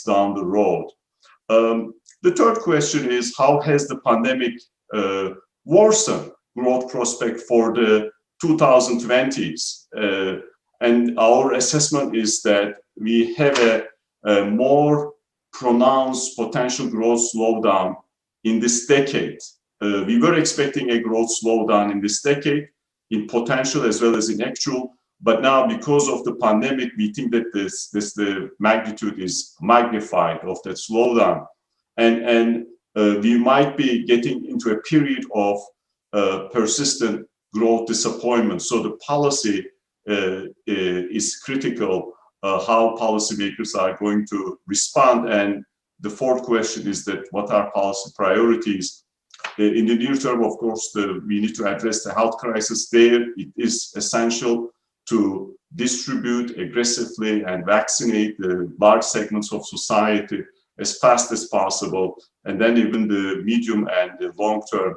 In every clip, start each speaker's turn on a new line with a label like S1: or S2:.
S1: down the road. The third question is, how has the pandemic worsened growth prospect for the 2020s? And our assessment is that we have a more pronounced potential growth slowdown in this decade. We were expecting a growth slowdown in this decade, in potential as well as in actual, but now because of the pandemic, we think that the magnitude is magnified of that slowdown. And we might be getting into a period of persistent growth disappointment. So the policy is critical, how policymakers are going to respond. And the fourth question is that what are policy priorities? In the near term, of course, we need to address the health crisis there. It is essential to distribute aggressively and vaccinate the large segments of society as fast as possible. And then even the medium and the long-term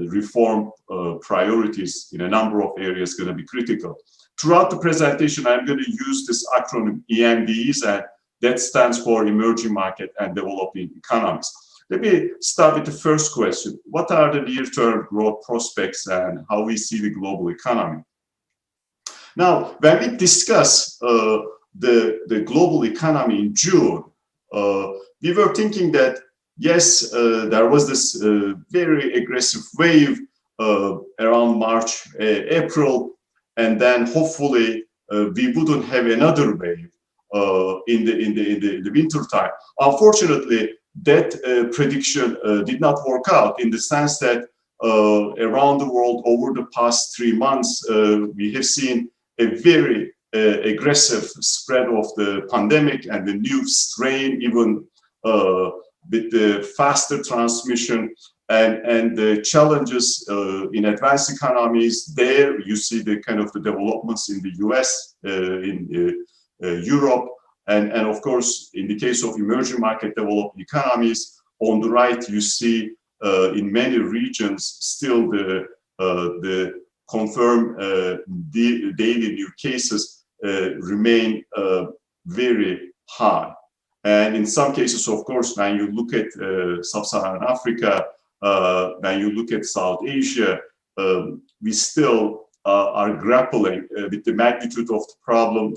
S1: reform priorities in a number of areas going to be critical. Throughout the presentation, I'm going to use this acronym EMDs, and that stands for Emerging Market and Developing Economies. Let me start with the first question. What are the near-term growth prospects and how we see the global economy? Now, when we discuss the global economy in June, we were thinking that, yes, there was this very aggressive wave around March, April, and then hopefully we wouldn't have another wave in the winter time. Unfortunately, that prediction did not work out, in the sense that around the world over the past 3 months, we have seen a very aggressive spread of the pandemic and the new strain, even with the faster transmission and the challenges in advanced economies. There you see the kind of the developments in the US, in Europe, and of course, in the case of emerging market developed economies, on the right you see in many regions still the confirmed daily new cases remain very high. And in some cases, of course, when you look at sub-Saharan Africa, when you look at South Asia, we still are grappling with the magnitude of the problem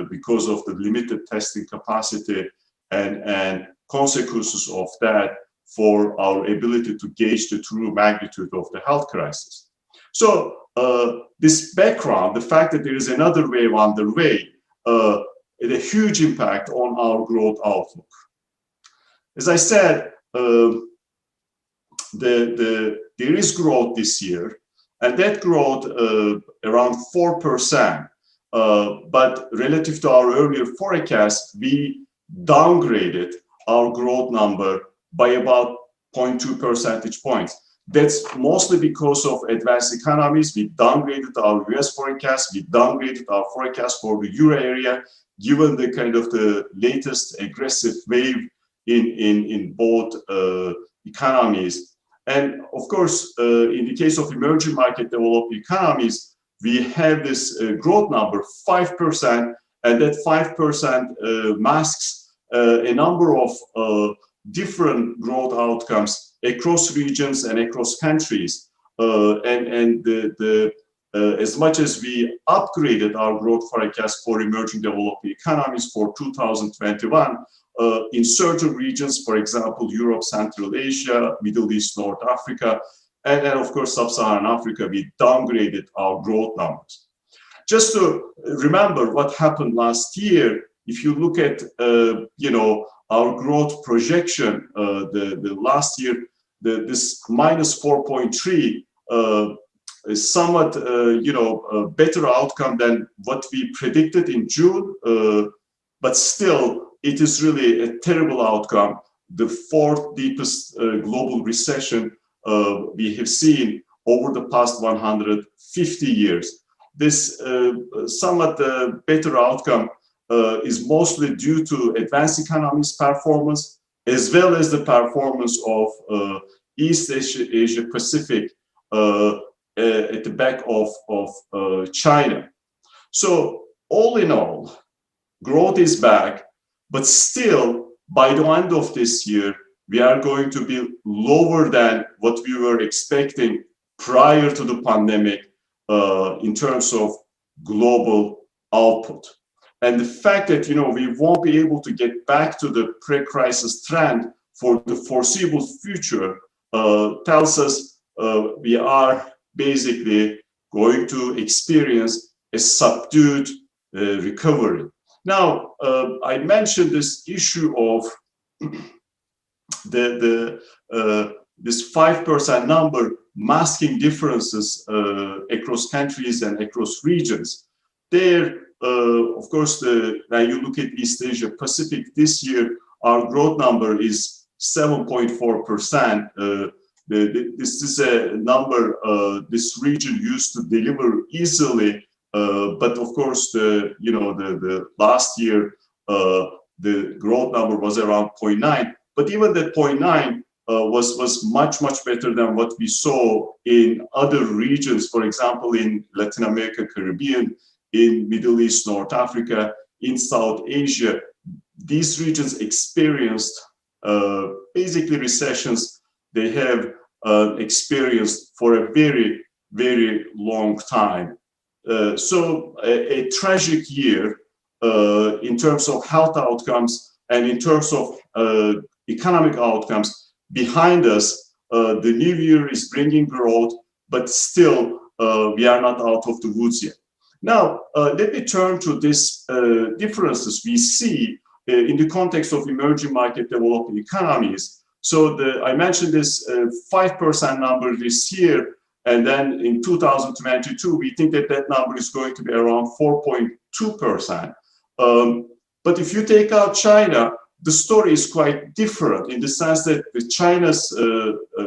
S1: because of the limited testing capacity and consequences of that for our ability to gauge the true magnitude of the health crisis. So this background, the fact that there is another wave underway, had a huge impact on our growth outlook. As I said, there is growth this year, and that growth around 4%. But relative to our earlier forecast, we downgraded our growth number by about 0.2 percentage points. That's mostly because of advanced economies. We downgraded our US forecast, we downgraded our forecast for the Euro area, given the kind of the latest aggressive wave in both economies. And of course, in the case of emerging market developed economies, we have this growth number, 5%, and that 5% masks a number of different growth outcomes across regions and across countries. As much as we upgraded our growth forecast for emerging developing economies for 2021, in certain regions, for example, Europe, Central Asia, Middle East, North Africa, and then of course, Sub-Saharan Africa, we downgraded our growth numbers. Just to remember what happened last year, if you look at our growth projection, the last year, this minus 4.3 is somewhat a better outcome than what we predicted in June, but still it is really a terrible outcome, the fourth deepest global recession we have seen over the past 150 years. This somewhat better outcome is mostly due to advanced economies performance, as well as the performance of East Asia Pacific at the back of China. So all in all, growth is back, but still, by the end of this year, we are going to be lower than what we were expecting prior to the pandemic in terms of global output. And the fact that, we won't be able to get back to the pre-crisis trend for the foreseeable future tells us we are basically going to experience a subdued recovery. Now, I mentioned this issue of this 5% number masking differences across countries and across regions. There, of course, when you look at East Asia Pacific this year, our growth number is 7.4%. This is a number this region used to deliver easily, but of course, the last year the growth number was around 0.9. But even that 0.9 was much better than what we saw in other regions. For example, in Latin America, Caribbean, in Middle East, North Africa, in South Asia, these regions experienced basically recessions they have experienced for a very long time. So a tragic year in terms of health outcomes and in terms of economic outcomes behind us. The new year is bringing growth, but still we are not out of the woods yet. Now, let me turn to these differences we see in the context of emerging market developing economies. So I mentioned this 5% number this year, and then in 2022, we think that that number is going to be around 4.2%. But if you take out China, the story is quite different in the sense that with China's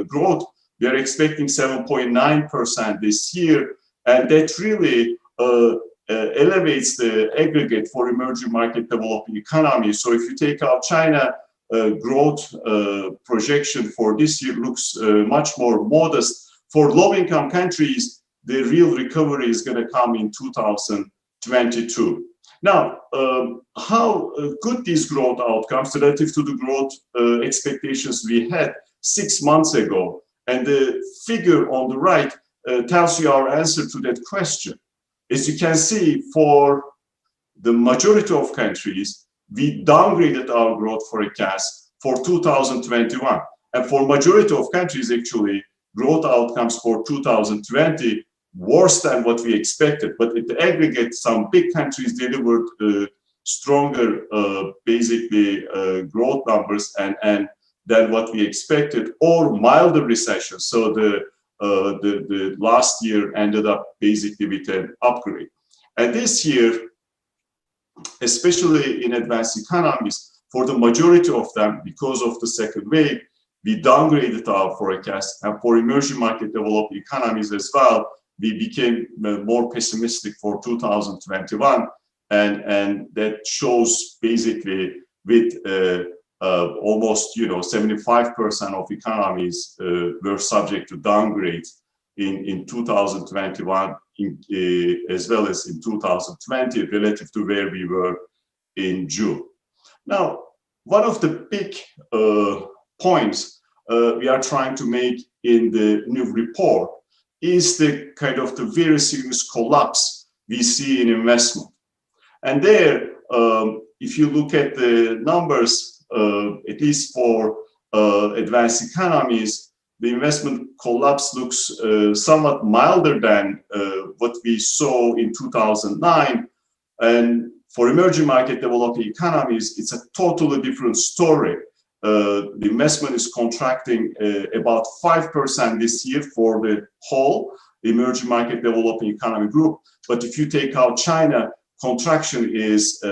S1: growth, we are expecting 7.9% this year, and that really elevates the aggregate for emerging market developing economies. So if you take out China, growth projection for this year looks much more modest. For low-income countries, the real recovery is going to come in 2022. Now, how good these growth outcomes relative to the growth expectations we had 6 months ago? And the figure on the right tells you our answer to that question. As you can see, for the majority of countries, we downgraded our growth forecast for 2021. And for majority of countries, actually, growth outcomes for 2020 worse than what we expected. But in the aggregate, some big countries delivered stronger, basically, growth numbers and than what we expected, or milder recession. So the last year ended up basically with an upgrade. And this year, especially in advanced economies, for the majority of them, because of the second wave, we downgraded our forecast. And for emerging market developed economies as well, we became more pessimistic for 2021. And that shows basically with almost 75% of economies were subject to downgrades in 2021 as well as in 2020 relative to where we were in June. Now, one of the big points we are trying to make in the new report is the kind of the very serious collapse we see in investment. And there, if you look at the numbers, at least for advanced economies, the investment collapse looks somewhat milder than what we saw in 2009. And for emerging market developing economies, it's a totally different story. The investment is contracting about 5% this year for the whole emerging market developing economy group. But if you take out China, contraction is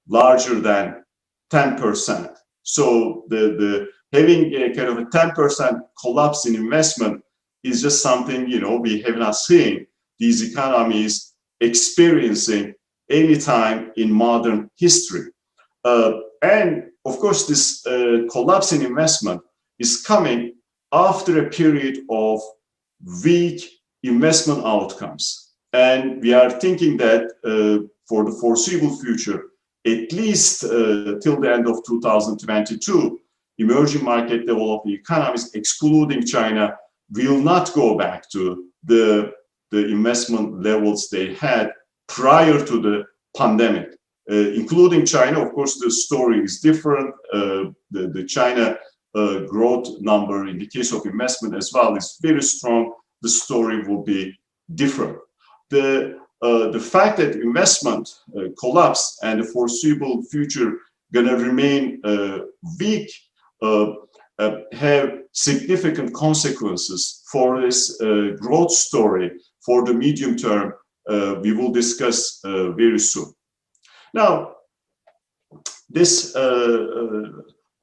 S1: larger than 10%. So the having a kind of a 10% collapse in investment is just something we have not seen these economies experiencing any time in modern history. And of course, this collapse in investment is coming after a period of weak investment outcomes. And we are thinking that for the foreseeable future, at least till the end of 2022, emerging market developing economies, excluding China, will not go back to the investment levels they had prior to the pandemic. Including China, of course, the story is different. The China growth number in the case of investment as well is very strong. The story will be different. The fact that investment collapse and the foreseeable future gonna remain weak have significant consequences for this growth story for the medium term. We will discuss very soon. Now, this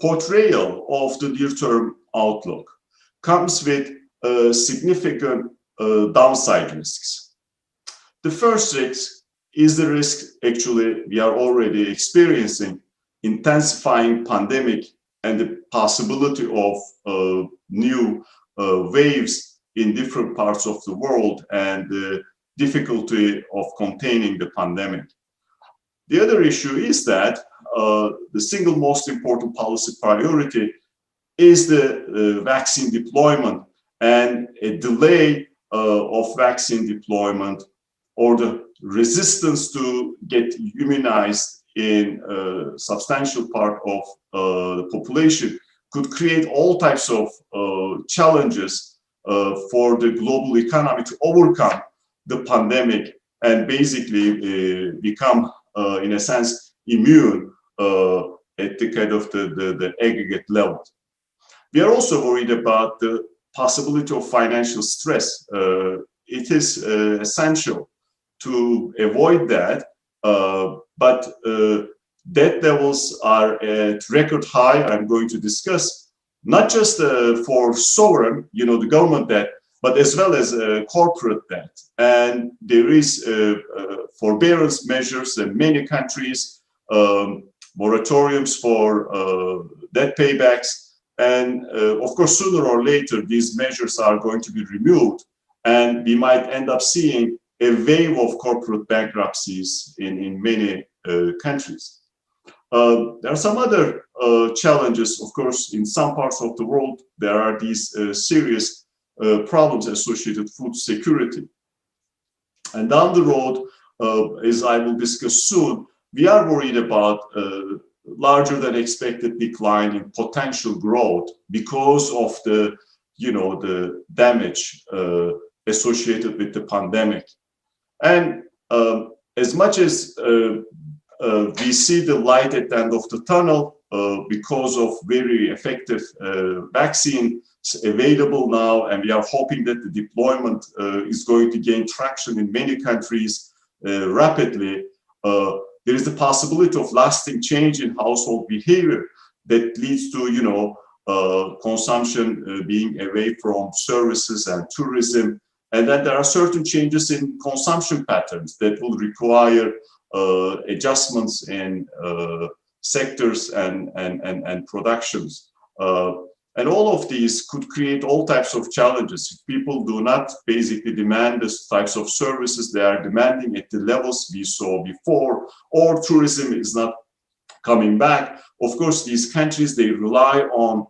S1: portrayal of the near-term outlook comes with significant downside risks. The first risk is the risk, actually, we are already experiencing, intensifying pandemic and the possibility of new waves in different parts of the world and the difficulty of containing the pandemic. The other issue is that the single most important policy priority is the vaccine deployment, and a delay of vaccine deployment or the resistance to get immunized in a substantial part of the population could create all types of challenges for the global economy to overcome the pandemic and basically become, in a sense, immune at the kind of the aggregate level. We are also worried about the possibility of financial stress. It is essential to avoid that, but debt levels are at record high. I'm going to discuss not just for sovereign, the government debt, but as well as corporate debt. And there is forbearance measures in many countries, moratoriums for debt paybacks. And of course, sooner or later, these measures are going to be removed, and we might end up seeing a wave of corporate bankruptcies in many countries. There are some other challenges, of course, in some parts of the world. There are these serious problems associated with food security. And down the road, as I will discuss soon, we are worried about larger than expected decline in potential growth because of the damage associated with the pandemic. And as much as we see the light at the end of the tunnel because of very effective vaccines available now, and we are hoping that the deployment is going to gain traction in many countries rapidly, there is the possibility of lasting change in household behavior that leads to, consumption being away from services and tourism. And then there are certain changes in consumption patterns that will require adjustments in sectors and productions. And all of these could create all types of challenges. If people do not basically demand the types of services they are demanding at the levels we saw before, or tourism is not coming back, of course, these countries, they rely on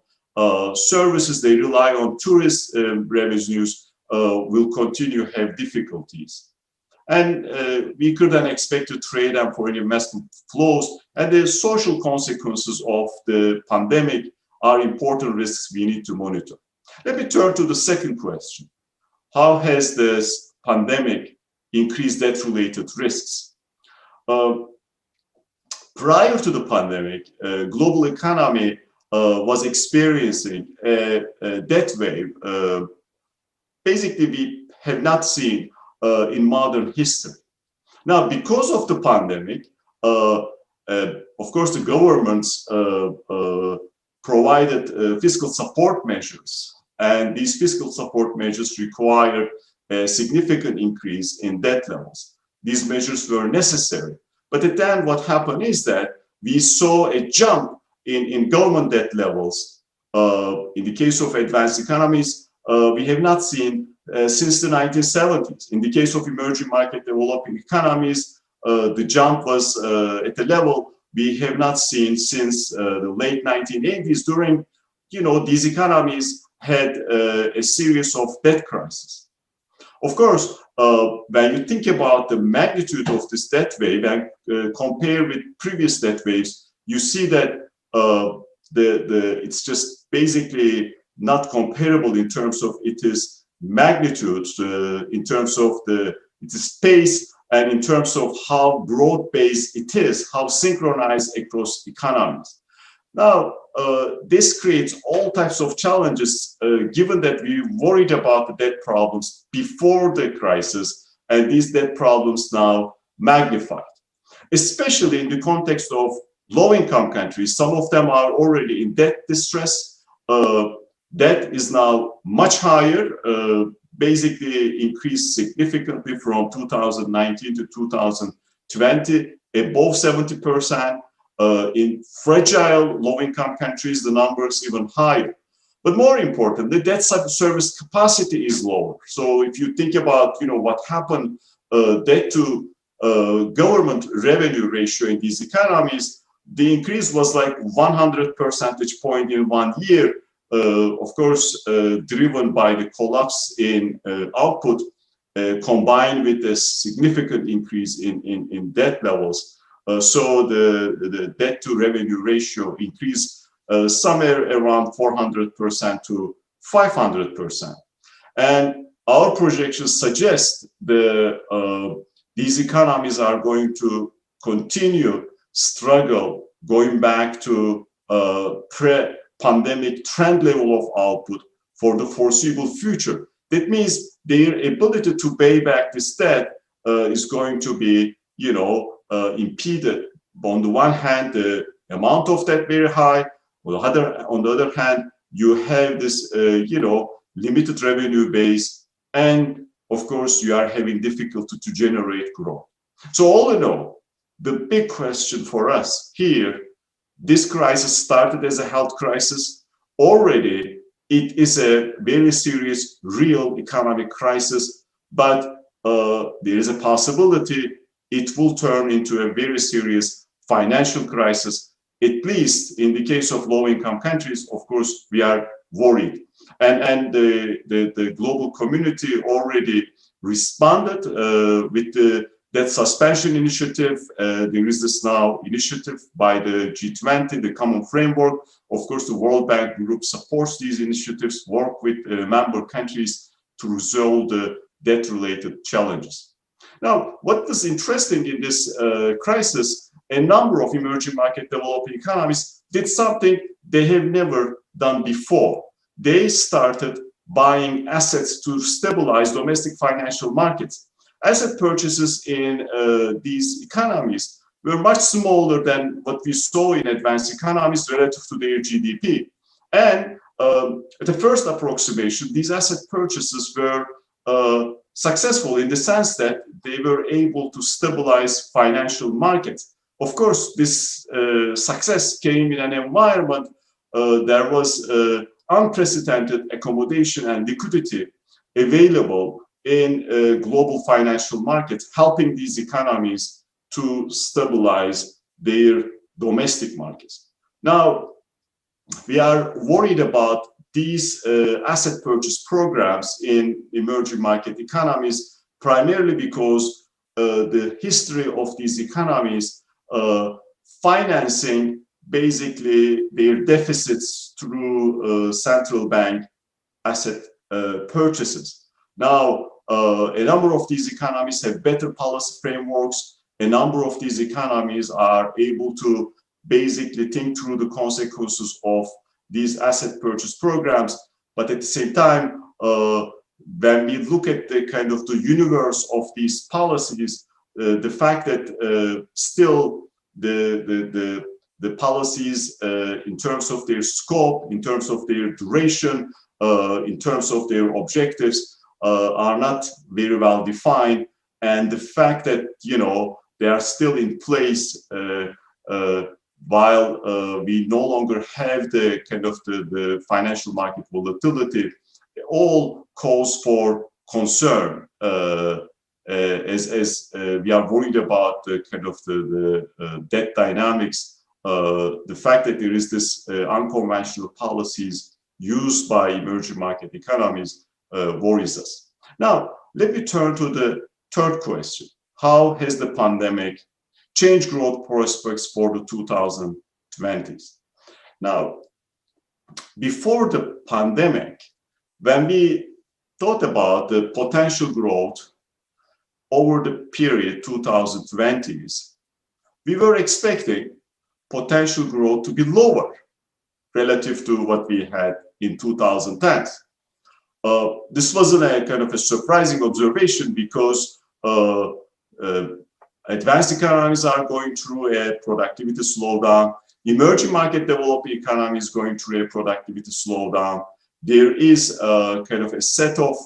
S1: services, they rely on tourist revenues, will continue to have difficulties. And we could then expect to trade and foreign investment flows, and the social consequences of the pandemic are important risks we need to monitor. Let me turn to the second question. How has this pandemic increased debt-related risks? Prior to the pandemic, global economy was experiencing a debt wave. Basically, we have not seen in modern history. Now, because of the pandemic, of course, the governments provided fiscal support measures, and these fiscal support measures require a significant increase in debt levels. These measures were necessary, but then what happened is that we saw a jump in government debt levels. In the case of advanced economies, we have not seen since the 1970s. In the case of emerging market developing economies, the jump was at a level we have not seen since the late 1980s, during, these economies had a series of debt crises. Of course, when you think about the magnitude of this debt wave and compare with previous debt waves, you see that it's just basically not comparable in terms of its magnitude, in terms of its pace, and in terms of how broad-based it is, how synchronized across economies. Now, this creates all types of challenges, given that we worried about the debt problems before the crisis, and these debt problems now magnified, especially in the context of low-income countries. Some of them are already in debt distress. Debt is now much higher, basically increased significantly from 2019 to 2020, above 70%. In fragile low-income countries, the number is even higher. But more importantly, debt service capacity is lower. So if you think about, what happened, debt to government revenue ratio in these economies, the increase was like 100 percentage point in 1 year. Of course, driven by the collapse in output, combined with a significant increase in debt levels. So the debt to revenue ratio increased somewhere around 400% to 500%. And our projections suggest these economies are going to continue struggle going back to pre-pandemic trend level of output for the foreseeable future. That means their ability to pay back this debt is going to be, impeded. On the one hand, the amount of debt very high. On the other hand, you have this, limited revenue base, and of course, you are having difficulty to generate growth. So all in all, the big question for us here, this crisis started as a health crisis. Already, it is a very serious, real economic crisis, but there is a possibility it will turn into a very serious financial crisis, at least in the case of low-income countries. Of course, we are worried. And the global community already responded with the debt suspension initiative. There is this now initiative by the G20, the common framework. Of course, the World Bank Group supports these initiatives, work with member countries to resolve the debt-related challenges. Now, what is interesting in this crisis, a number of emerging market developing economies did something they have never done before. They started buying assets to stabilize domestic financial markets. Asset purchases in these economies were much smaller than what we saw in advanced economies relative to their GDP. And at the first approximation, these asset purchases were successful in the sense that they were able to stabilize financial markets. Of course, this success came in an environment there was unprecedented accommodation and liquidity available in global financial markets, helping these economies to stabilize their domestic markets. Now, we are worried about these asset purchase programs in emerging market economies, primarily because the history of these economies financing basically their deficits through central bank asset purchases. Now, a number of these economies have better policy frameworks. A number of these economies are able to basically think through the consequences of these asset purchase programs. But at the same time, when we look at the kind of the universe of these policies, the fact that still the policies in terms of their scope, in terms of their duration, in terms of their objectives are not very well defined. And the fact that, they are still in place while we no longer have the kind of the financial market volatility, all cause for concern as we are worried about the kind of the debt dynamics, the fact that there is this unconventional policies used by emerging market economies worries us. Now, let me turn to the third question. How has the pandemic changed growth prospects for the 2020s? Now, before the pandemic, when we thought about the potential growth over the period 2020s, we were expecting potential growth to be lower relative to what we had in 2010. This wasn't a kind of a surprising observation because advanced economies are going through a productivity slowdown. Emerging market developing economies going through a productivity slowdown. There is kind of a set of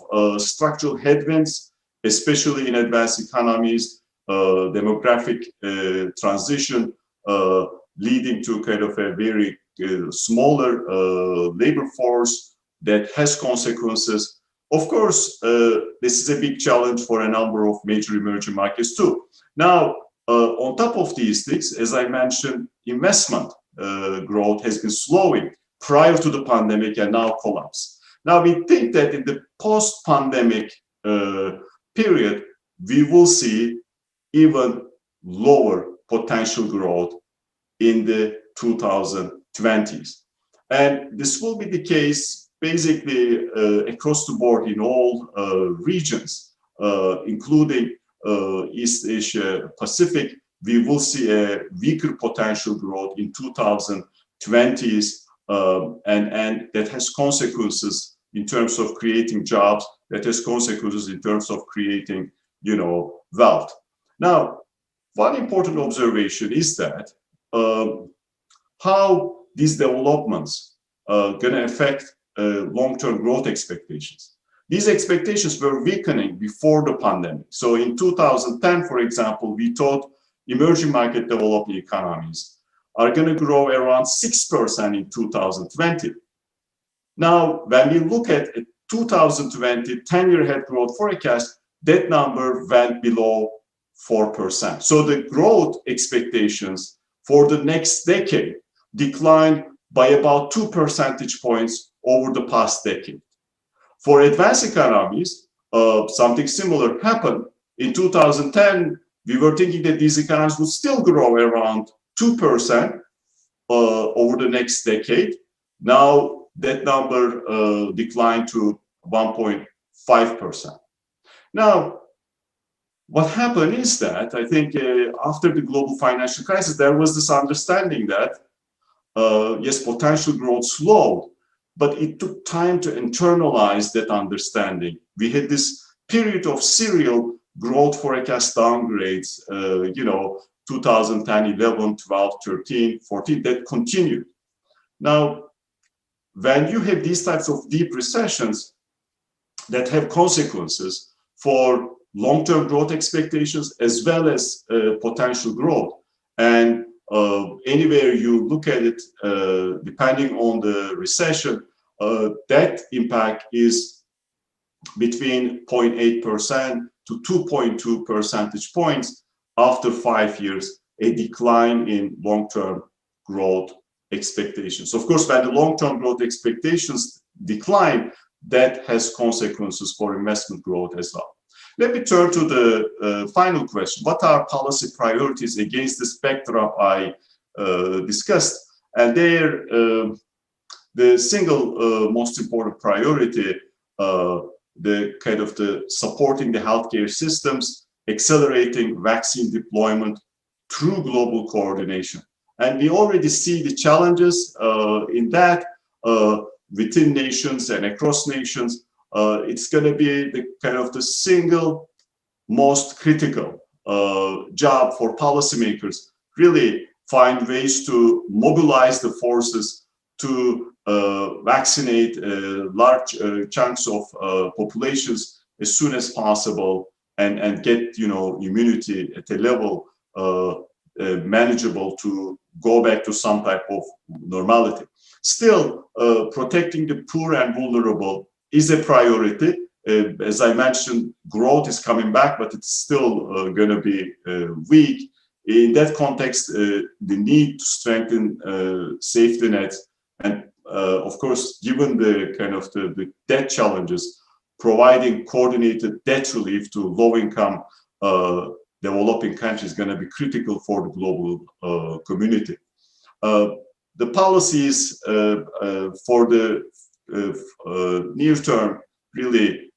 S1: structural headwinds, especially in advanced economies, demographic transition leading to kind of a very smaller labor force that has consequences. Of course, this is a big challenge for a number of major emerging markets too. Now, on top of these things, as I mentioned, investment growth has been slowing prior to the pandemic and now collapse. Now, we think that in the post-pandemic period, we will see even lower potential growth in the 2020s. And this will be the case basically across the board in all regions, including East Asia Pacific. We will see a weaker potential growth in 2020s, and that has consequences in terms of creating jobs, that has consequences in terms of creating, wealth. Now, one important observation is that how these developments going to affect long-term growth expectations. These expectations were weakening before the pandemic. So in 2010, for example, we thought emerging market developing economies are going to grow around 6% in 2020. Now, when we look at a 2020 10-year head growth forecast, that number went below 4%. So the growth expectations for the next decade declined by about 2 percentage points over the past decade. For advanced economies, something similar happened. In 2010, we were thinking that these economies would still grow around 2% over the next decade. Now, that number declined to 1.5%. Now, what happened is that I think after the global financial crisis, there was this understanding that, yes, potential growth slowed, but it took time to internalize that understanding. We had this period of serial growth forecast downgrades, 2010, 11, 12, 13, 14, that continued. Now, when you have these types of deep recessions that have consequences for long-term growth expectations as well as potential growth, and anywhere you look at it, depending on the recession, that impact is between 0.8% to 2.2 percentage points after 5 years, a decline in long-term growth expectations. Of course, when the long-term growth expectations decline, that has consequences for investment growth as well. Let me turn to the final question. What are policy priorities against this backdrop I discussed? And there, the single most important priority, the kind of the supporting the healthcare systems, accelerating vaccine deployment through global coordination. And we already see the challenges in that within nations and across nations. It's going to be the kind of the single most critical job for policymakers, really find ways to mobilize the forces to vaccinate large chunks of populations as soon as possible and get immunity at a level manageable to go back to some type of normality. Still, protecting the poor and vulnerable is a priority, as I mentioned, growth is coming back, but it's still going to be weak. In that context, the need to strengthen safety nets, and of course, given the kind of the debt challenges, providing coordinated debt relief to low-income developing countries is going to be critical for the global community. The policies for the near term, really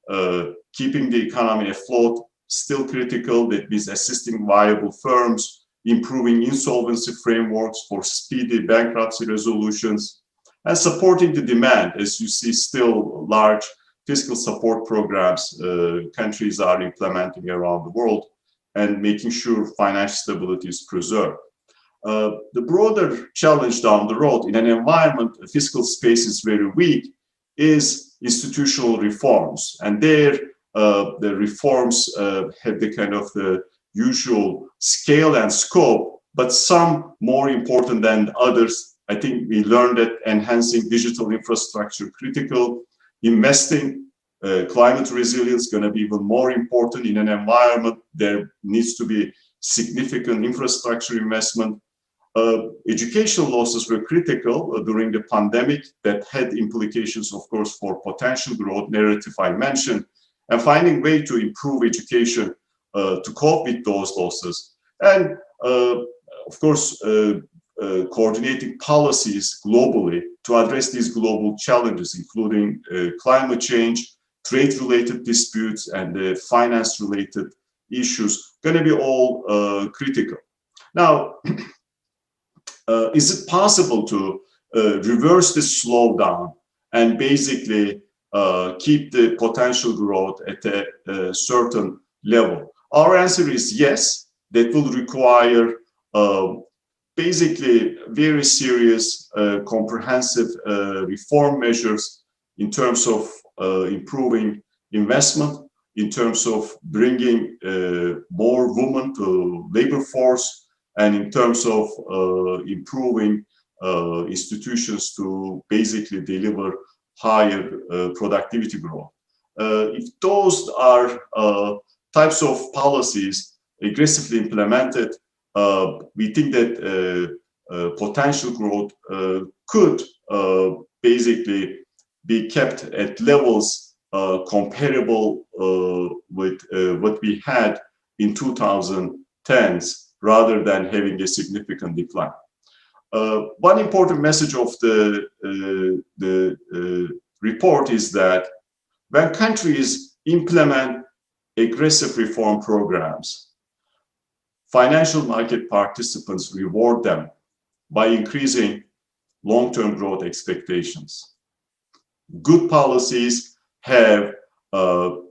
S1: keeping the economy afloat, still critical. That means assisting viable firms, improving insolvency frameworks for speedy bankruptcy resolutions, and supporting the demand. As you see, still large fiscal support programs countries are implementing around the world, and making sure financial stability is preserved. The broader challenge down the road in an environment the fiscal space is very weak is institutional reforms, and there the reforms have the kind of the usual scale and scope, but some more important than others. I think we learned that enhancing digital infrastructure critical, investing climate resilience going to be even more important in an environment. There needs to be significant infrastructure investment. Education losses were critical during the pandemic. That had implications, of course, for potential growth narrative I mentioned, and finding way to improve education to cope with those losses. And of course, coordinating policies globally to address these global challenges, including climate change, trade-related disputes, and finance-related issues, going to be all critical. Now, is it possible to reverse this slowdown and basically keep the potential growth at a certain level? Our answer is yes. That will require basically very serious, comprehensive reform measures in terms of improving investment, in terms of bringing more women to labor force, and in terms of improving institutions to basically deliver higher productivity growth. If those are types of policies aggressively implemented, we think that potential growth could basically be kept at levels comparable with what we had in 2010s, rather than having a significant decline. One important message of the report is that when countries implement aggressive reform programs, financial market participants reward them by increasing long-term growth expectations. Good policies have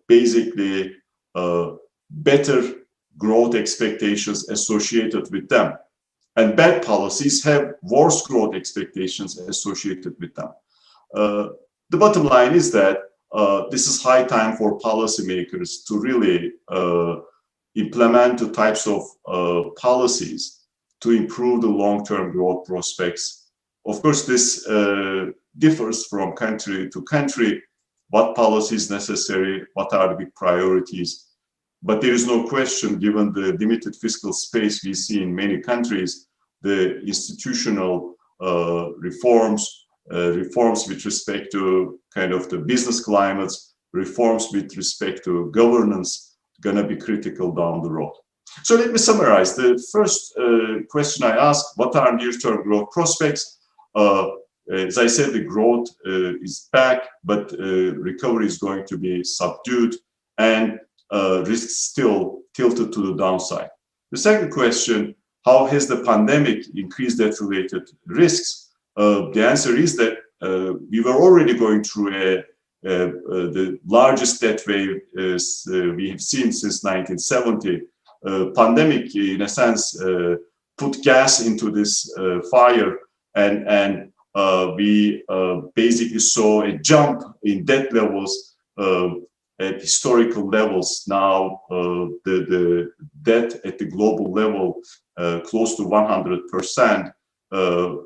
S1: basically better growth expectations associated with them, and bad policies have worse growth expectations associated with them. The bottom line is that this is high time for policymakers to really implement the types of policies to improve the long-term growth prospects. Of course, this differs from country to country, what policy is necessary, what are the big priorities. But there is no question, given the limited fiscal space we see in many countries, the institutional reforms, reforms with respect to kind of the business climates, reforms with respect to governance, going to be critical down the road. So let me summarize. The first question I asked, what are near-term growth prospects? As I said, the growth is back, but recovery is going to be subdued, and risks still tilted to the downside. The second question, how has the pandemic increased debt-related risks? The answer is that we were already going through the largest debt wave we have seen since 1970. Pandemic, in a sense, put gas into this fire, and we basically saw a jump in debt levels at historical levels. Now the debt at the global level close to 100%,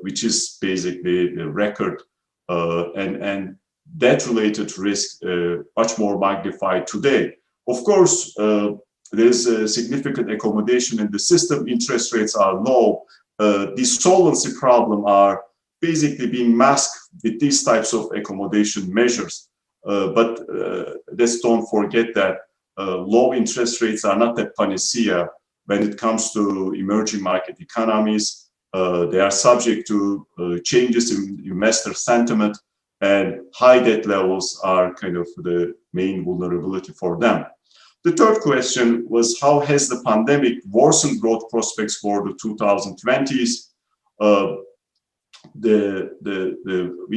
S1: which is basically a record. And debt-related risk much more magnified today. Of course, there's a significant accommodation in the system. Interest rates are low. These solvency problems are basically being masked with these types of accommodation measures. But let's don't forget that low interest rates are not a panacea when it comes to emerging market economies. They are subject to changes in investor sentiment, and high debt levels are kind of the main vulnerability for them. The third question was, how has the pandemic worsened growth prospects for the 2020s?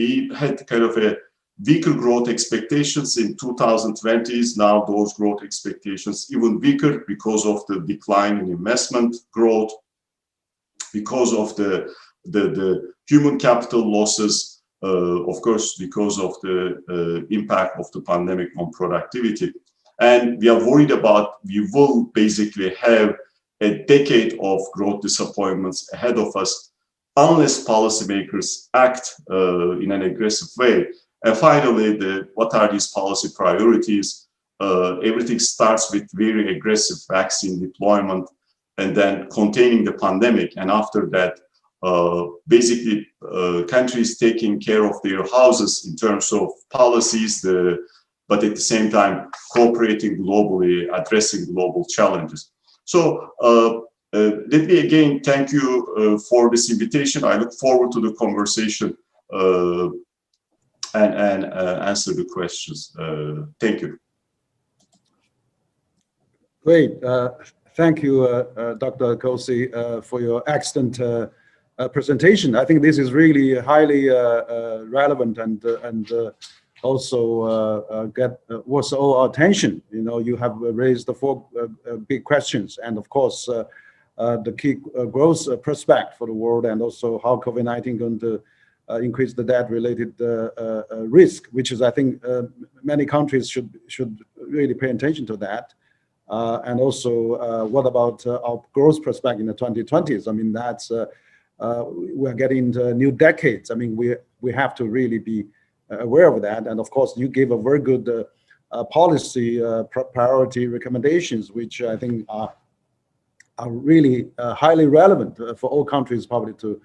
S1: We had kind of a weaker growth expectations in 2020s. Now those growth expectations even weaker because of the decline in investment growth, because of the human capital losses, of course, because of the impact of the pandemic on productivity. And we are worried about, we will basically have a decade of growth disappointments ahead of us unless policymakers act in an aggressive way. And finally, what are these policy priorities? Everything starts with very aggressive vaccine deployment and then containing the pandemic. And after that, basically countries taking care of their houses in terms of policies, but at the same time cooperating globally, addressing global challenges. So let me again thank you for this invitation. I look forward to the conversation and answer the questions. Thank you.
S2: Great. Thank you, Dr. Kose, for your excellent presentation. I think this is really highly relevant and also was all our attention. You know, you have raised the four big questions, and of course, the key growth prospect for the world, and also how COVID-19 going to increase the debt-related risk, which is, I think, many countries should really pay attention to that. And also, what about our growth prospect in the 2020s? I mean, that's we're getting into new decades. I mean, we have to really be aware of that. And of course, you gave a very good policy priority recommendations, which I think are really highly relevant for all countries probably to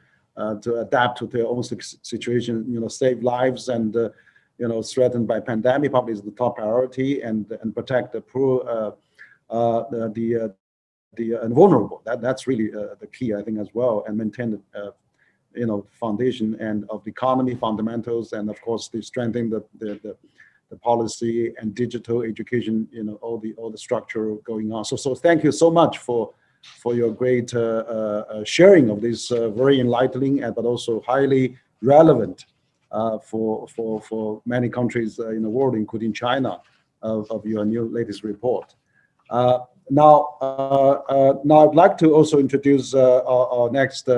S2: adapt to their own situation. You know, save lives and you know, threatened by pandemic probably is the top priority, and protect the poor, the vulnerable. That's really the key, I think, as well, and maintain the you know, foundation and of the economy fundamentals, and of course the strengthening the policy and digital education. You know, all the structure going on. So thank you so much for your great sharing of this very enlightening but also highly relevant for many countries in the world, including China, of your new latest report. Now I'd like to also introduce our next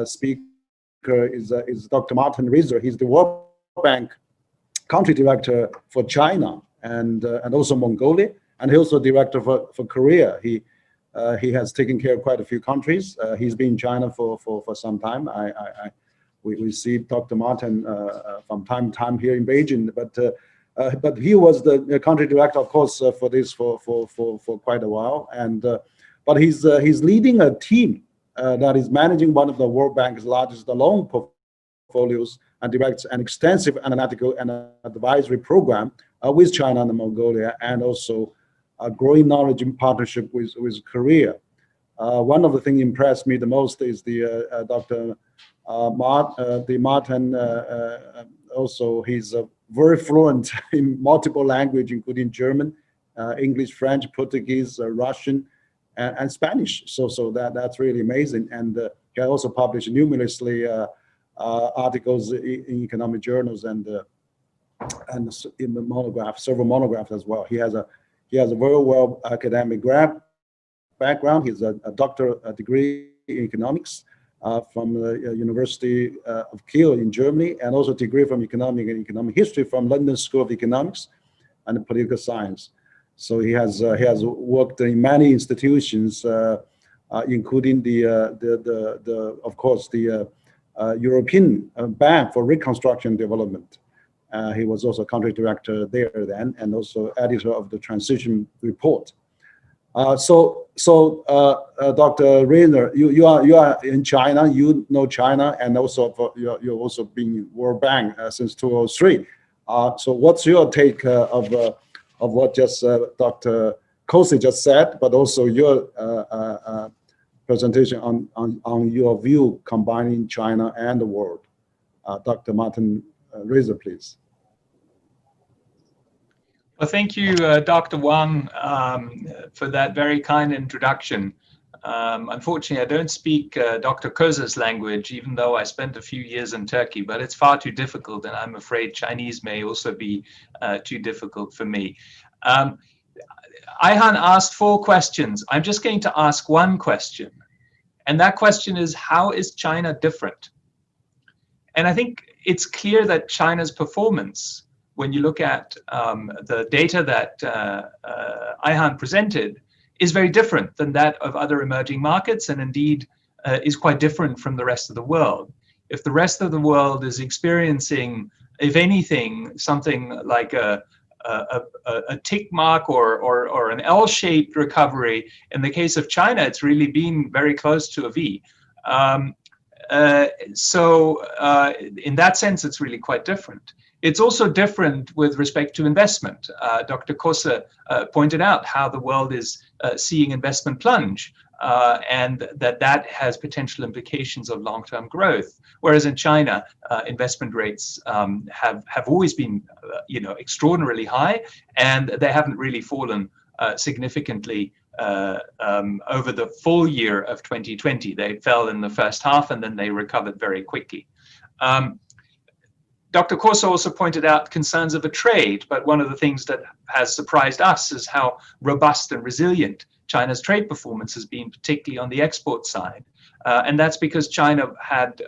S2: speaker is Dr. Martin Rieser. He's the World Bank country director for China and also Mongolia, and he's also director for Korea. He has taken care of quite a few countries. He's been in China for some time. We see Dr. Martin from time to time here in Beijing, but he was the country director, of course, for this for quite a while. And but he's leading a team that is managing one of the World Bank's largest loan portfolios and directs an extensive analytical and advisory program with China and Mongolia, and also a growing knowledge in partnership with Korea. One of the things impressed me the most is the Dr. Martin. Also, he's very fluent in multiple languages, including German, English, French, Portuguese, Russian, and Spanish. So that's really amazing. And he also published numerously articles in economic journals and in the monographs, several monographs as well. He has a very well academic background. He has a doctorate degree in economics from the University of Kiel in Germany, and also a degree from economic history from London School of Economics and Political Science. So he has worked in many institutions, including of course the European Bank for Reconstruction and Development, He was also country director there then, and also editor of the Transition Report. Dr. Rayner, you are in China. You know China, and also you've also been in World Bank since 2003. So what's your take of what just Dr. Kose just said, but also your presentation on your view combining China and the world? Dr. Martin Reiser, please.
S3: Well, thank you, Dr. Wang, for that very kind introduction. Unfortunately, I don't speak Dr. Kose's language, even though I spent a few years in Turkey, but it's far too difficult, and I'm afraid Chinese may also be too difficult for me. Ayhan asked 4 questions. I'm just going to ask one question, and that question is, how is China different? And I think it's clear that China's performance, when you look at the data that Ayhan presented, is very different than that of other emerging markets, and indeed is quite different from the rest of the world. If the rest of the world is experiencing, if anything, something like a tick mark or an L-shaped recovery, in the case of China, it's really been very close to a V. In that sense, it's really quite different. It's also different with respect to investment. Dr. Kose pointed out how the world is seeing investment plunge, and that has potential implications of long-term growth. Whereas in China, investment rates have always been, extraordinarily high, and they haven't really fallen significantly over the full year of 2020. They fell in the first half, and then they recovered very quickly. Dr. Kose also pointed out concerns of a trade, but one of the things that has surprised us is how robust and resilient China's trade performance has been, particularly on the export side. And that's because China had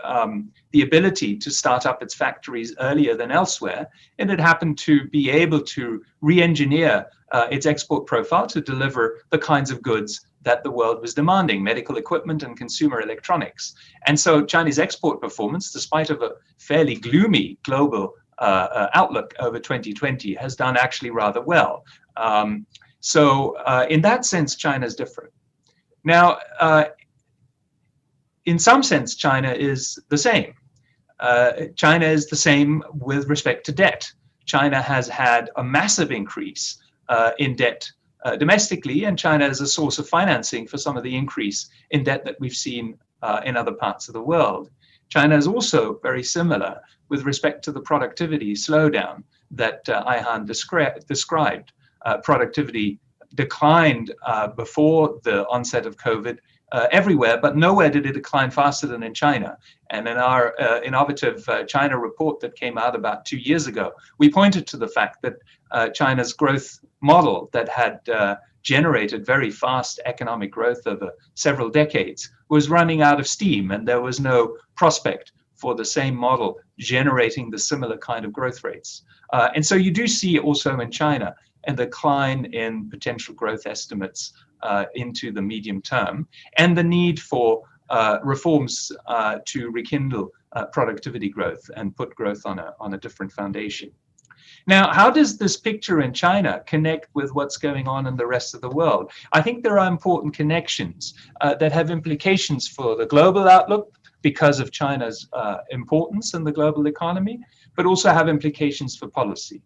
S3: the ability to start up its factories earlier than elsewhere, and it happened to be able to re-engineer its export profile to deliver the kinds of goods that the world was demanding: medical equipment and consumer electronics. And so Chinese export performance, despite of a fairly gloomy global outlook over 2020, has done actually rather well. In that sense, China is different. Now, in some sense, China is the same. China is the same with respect to debt. China has had a massive increase in debt domestically, and China is a source of financing for some of the increase in debt that we've seen in other parts of the world. China is also very similar with respect to the productivity slowdown that Ayhan described. Productivity declined before the onset of COVID everywhere, but nowhere did it decline faster than in China. And in our innovative China report that came out about 2 years ago, we pointed to the fact that China's growth model that had generated very fast economic growth over several decades was running out of steam, and there was no prospect for the same model generating the similar kind of growth rates. And so you do see also in China a decline in potential growth estimates into the medium term, and the need for reforms to rekindle productivity growth and put growth on a different foundation. Now, how does this picture in China connect with what's going on in the rest of the world? I think there are important connections that have implications for the global outlook because of China's importance in the global economy, but also have implications for policy.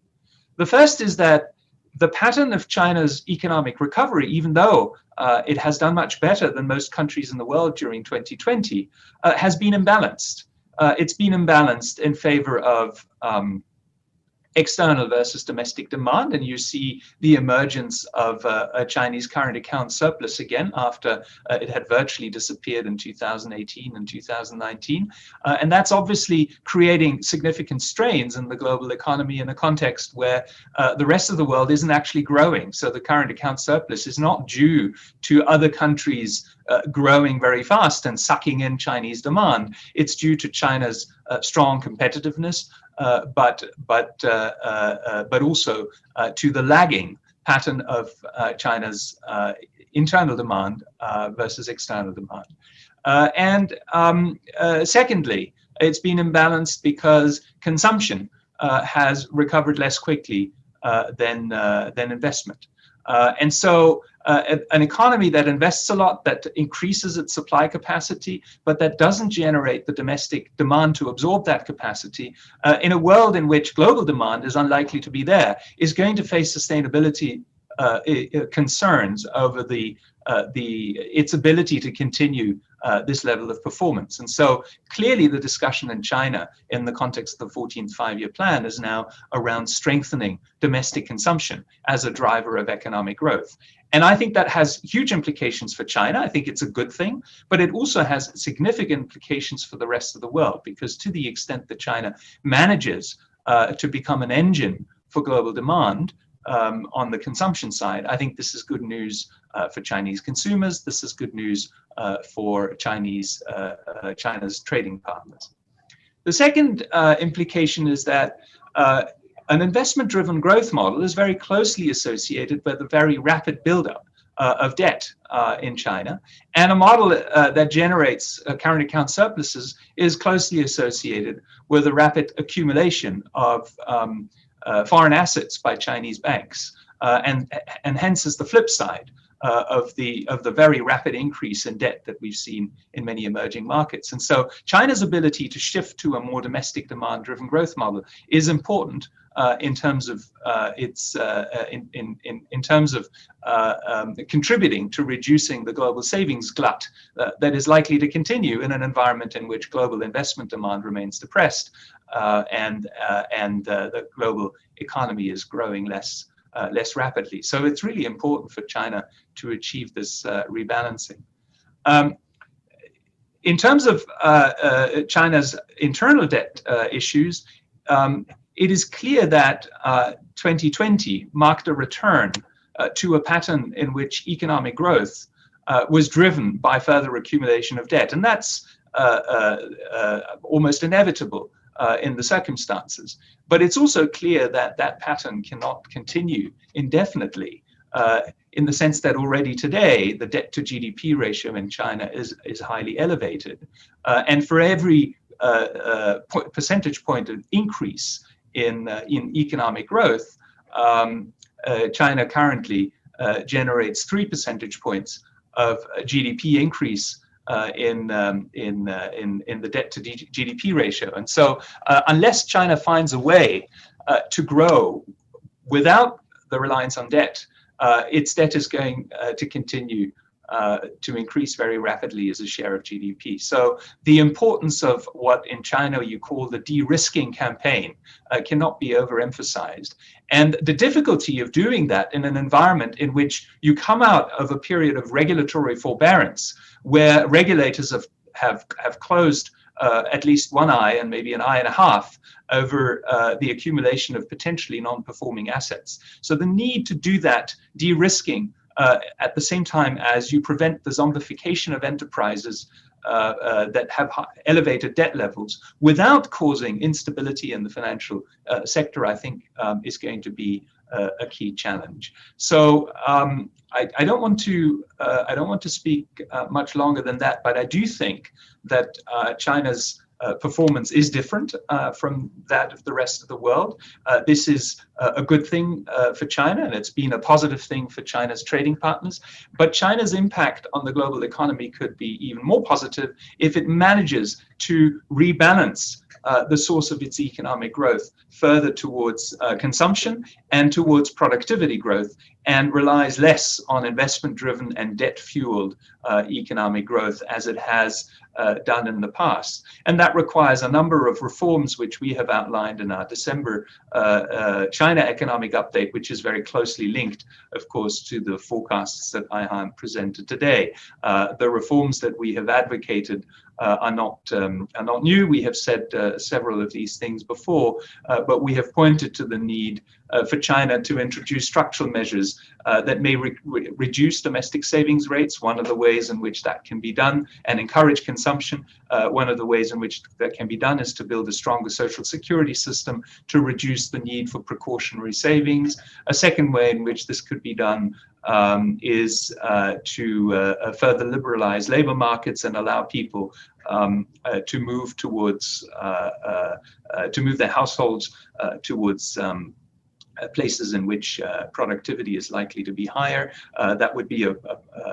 S3: The first is that the pattern of China's economic recovery, even though it has done much better than most countries in the world during 2020, has been imbalanced. It's been imbalanced in favor of external versus domestic demand, and you see the emergence of a Chinese current account surplus again after it had virtually disappeared in 2018 and 2019. And that's obviously creating significant strains in the global economy in a context where the rest of the world isn't actually growing. So the current account surplus is not due to other countries growing very fast and sucking in Chinese demand. It's due to China's strong competitiveness, but also to the lagging pattern of China's internal demand versus external demand. Secondly, it's been imbalanced because consumption has recovered less quickly than investment. And so an economy that invests a lot, that increases its supply capacity, but that doesn't generate the domestic demand to absorb that capacity, in a world in which global demand is unlikely to be there, is going to face sustainability concerns over its ability to continue this level of performance. And so clearly the discussion in China in the context of the 14th five-year plan is now around strengthening domestic consumption as a driver of economic growth. And I think that has huge implications for China. I think it's a good thing, but it also has significant implications for the rest of the world, because to the extent that China manages to become an engine for global demand, on the consumption side, I think this is good news for Chinese consumers. This is good news for China's trading partners. The second implication is that an investment-driven growth model is very closely associated with a very rapid buildup of debt in China, and a model that generates current account surpluses is closely associated with a rapid accumulation of foreign assets by Chinese banks, and hence is the flip side of the very rapid increase in debt that we've seen in many emerging markets. And so China's ability to shift to a more domestic demand-driven growth model is important in terms of contributing to reducing the global savings glut that is likely to continue in an environment in which global investment demand remains depressed, and the global economy is growing less rapidly. So it's really important for China to achieve this rebalancing. In terms of China's internal debt issues, it is clear that 2020 marked a return to a pattern in which economic growth was driven by further accumulation of debt. And that's almost inevitable in the circumstances. But it's also clear that that pattern cannot continue indefinitely, in the sense that already today, the debt to GDP ratio in China is highly elevated. And for every percentage point of increase in economic growth, China currently generates 3 percentage points of GDP increase in the debt to GDP ratio. And so unless China finds a way to grow without the reliance on debt, its debt is going to continue to increase very rapidly as a share of GDP. So the importance of what in China you call the de-risking campaign cannot be overemphasized. And the difficulty of doing that in an environment in which you come out of a period of regulatory forbearance, where regulators have closed at least one eye and maybe an eye and a half over the accumulation of potentially non-performing assets. So the need to do that de-risking at the same time as you prevent the zombification of enterprises that have elevated debt levels without causing instability in the financial sector, I think is going to be a key challenge. So I don't want to speak much longer than that, but I do think that China's performance is different from that of the rest of the world. This is a good thing for China, and it's been a positive thing for China's trading partners. But China's impact on the global economy could be even more positive if it manages to rebalance the source of its economic growth further towards consumption and towards productivity growth, and relies less on investment-driven and debt-fueled economic growth as it has done in the past. And that requires a number of reforms which we have outlined in our December China economic update, which is very closely linked, of course, to the forecasts that Ayhan presented today. The reforms that we have advocated are not new. We have said several of these things before, but we have pointed to the need for China to introduce structural measures that may reduce domestic savings rates. One of the ways in which that can be done, and encourage consumption. One of the ways in which that can be done is to build a stronger social security system to reduce the need for precautionary savings. A second way in which this could be done is to further liberalize labor markets and allow people to move towards to move their households towards places in which productivity is likely to be higher. That would be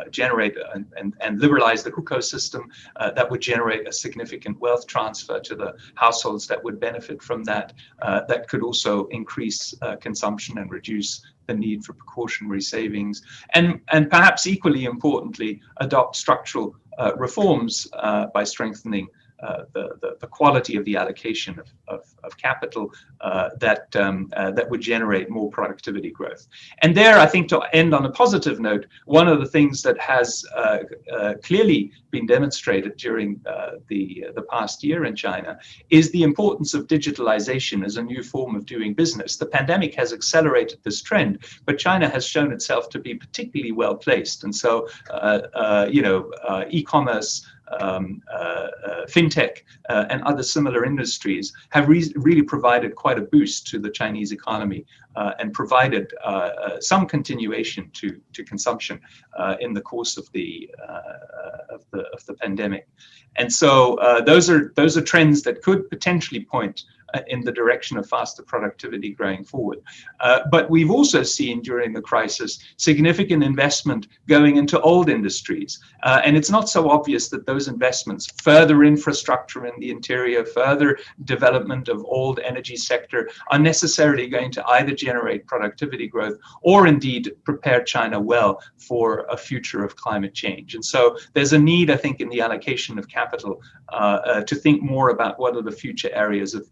S3: generate and liberalize the ecosystem. That would generate a significant wealth transfer to the households that would benefit from that. That could also increase consumption and reduce the need for precautionary savings, and perhaps equally importantly, adopt structural reforms by strengthening the quality of the allocation of capital that would generate more productivity growth. And there, I think, to end on a positive note, one of the things that has clearly been demonstrated during the past year in China is the importance of digitalization as a new form of doing business. The pandemic has accelerated this trend, but China has shown itself to be particularly well placed. And so, e-commerce, fintech, and other similar industries have really provided quite a boost to the Chinese economy and provided some continuation to consumption in the course of the pandemic. And so those are trends that could potentially point in the direction of faster productivity going forward. But we've also seen during the crisis significant investment going into old industries. And it's not so obvious that those investments, further infrastructure in the interior, further development of old energy sector, are necessarily going to either generate productivity growth or indeed prepare China well for a future of climate change. And so there's a need, I think, in the allocation of capital to think more about what are the future areas of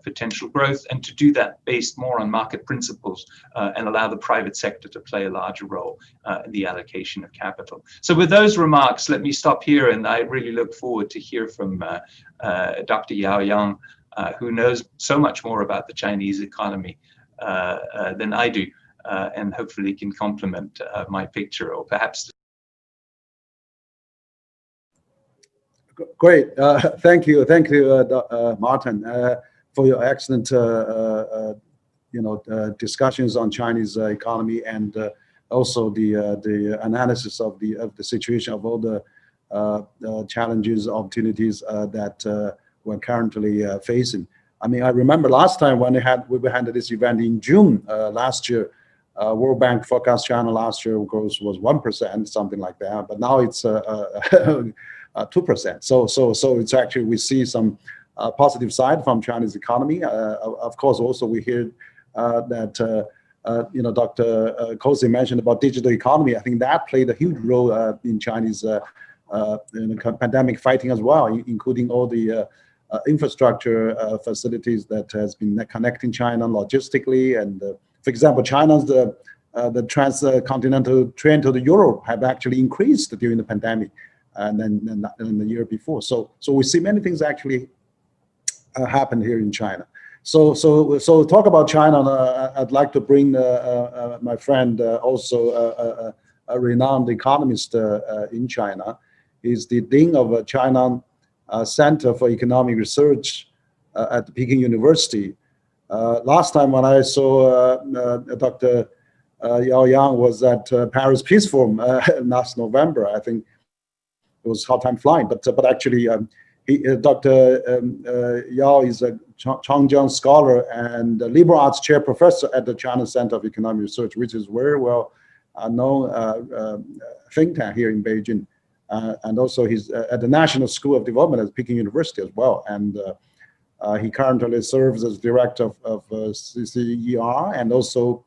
S3: potential growth, and to do that based more on market principles and allow the private sector to play a larger role in the allocation of capital. So with those remarks, let me stop here, and I really look forward to hear from Dr. Yang, who knows so much more about the Chinese economy than I do, and hopefully can complement my picture, or perhaps.
S2: Great, thank you, Martin, for your excellent, discussions on Chinese economy, and also the analysis of the situation of all the challenges, opportunities that we're currently facing. I mean, I remember last time when we had this event in June last year. World Bank forecast China last year growth was 1%, something like that, but now it's 2%. So it's actually, we see some positive side from Chinese economy. Of course, also we hear that Dr. Kose mentioned about digital economy. I think that played a huge role in Chinese pandemic fighting as well, including all the infrastructure facilities that has been connecting China logistically. And for example, China's the transcontinental train to Europe have actually increased during the pandemic, and then the year before. So we see many things actually happen here in China. So talk about China. I'd like to bring my friend, also a renowned economist in China. He's the dean of China Center for Economic Research at the Peking University. Last time when I saw Dr. Yang was at Paris Peace Forum last November. I think it was hard time flying, but actually, Dr. Yao is a Changjiang scholar and a liberal arts chair professor at the China Center of Economic Research, which is very well known think tank here in Beijing. And also he's at the National School of Development at Peking University as well. And he currently serves as director of CCER, and also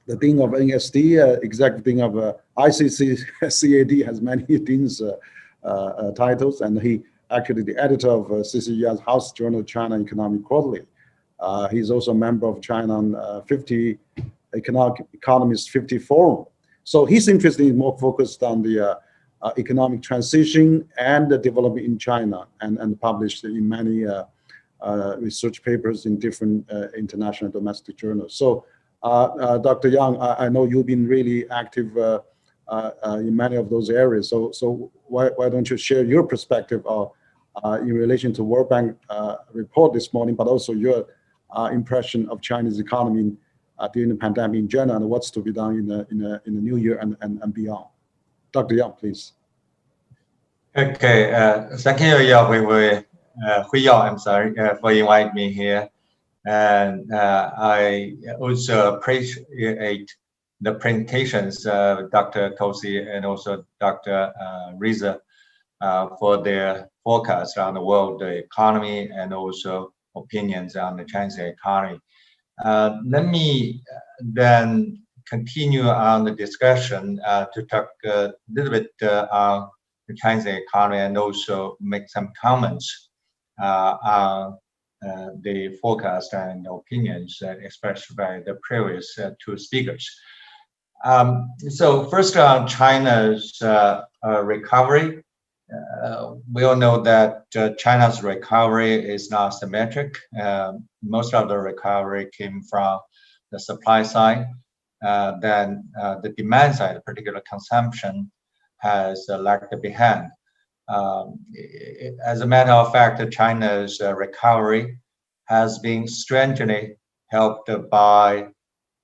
S2: the dean of NSD, executive dean of ICCCAD, has many dean's titles, and he actually the editor of CCER's House Journal China Economic Quarterly. He's also a member of China 50 Economist 50 Forum. So his interest is more focused on the economic transition and the development in China, and published in many research papers in different international domestic journals. So Dr. Yang, I know you've been really active in many of those areas. So why don't you share your perspective in relation to World Bank report this morning, but also your impression of Chinese economy during the pandemic in general, and what's to be done in the new year and beyond. Dr. Yang, please.
S4: Okay, thank you, Huiyao, I'm sorry, for inviting me here. And I also appreciate the presentations of Dr. Kose and also Dr. Riza for their forecast on the world economy and also opinions on the Chinese economy. Let me then continue on the discussion to talk a little bit on the Chinese economy and also make some comments on the forecast and opinions expressed by the previous two speakers. So first on China's recovery, we all know that China's recovery is not symmetric. Most of the recovery came from the supply side. Then the demand side, particular consumption, has lagged behind. As a matter of fact, China's recovery has been strangely helped by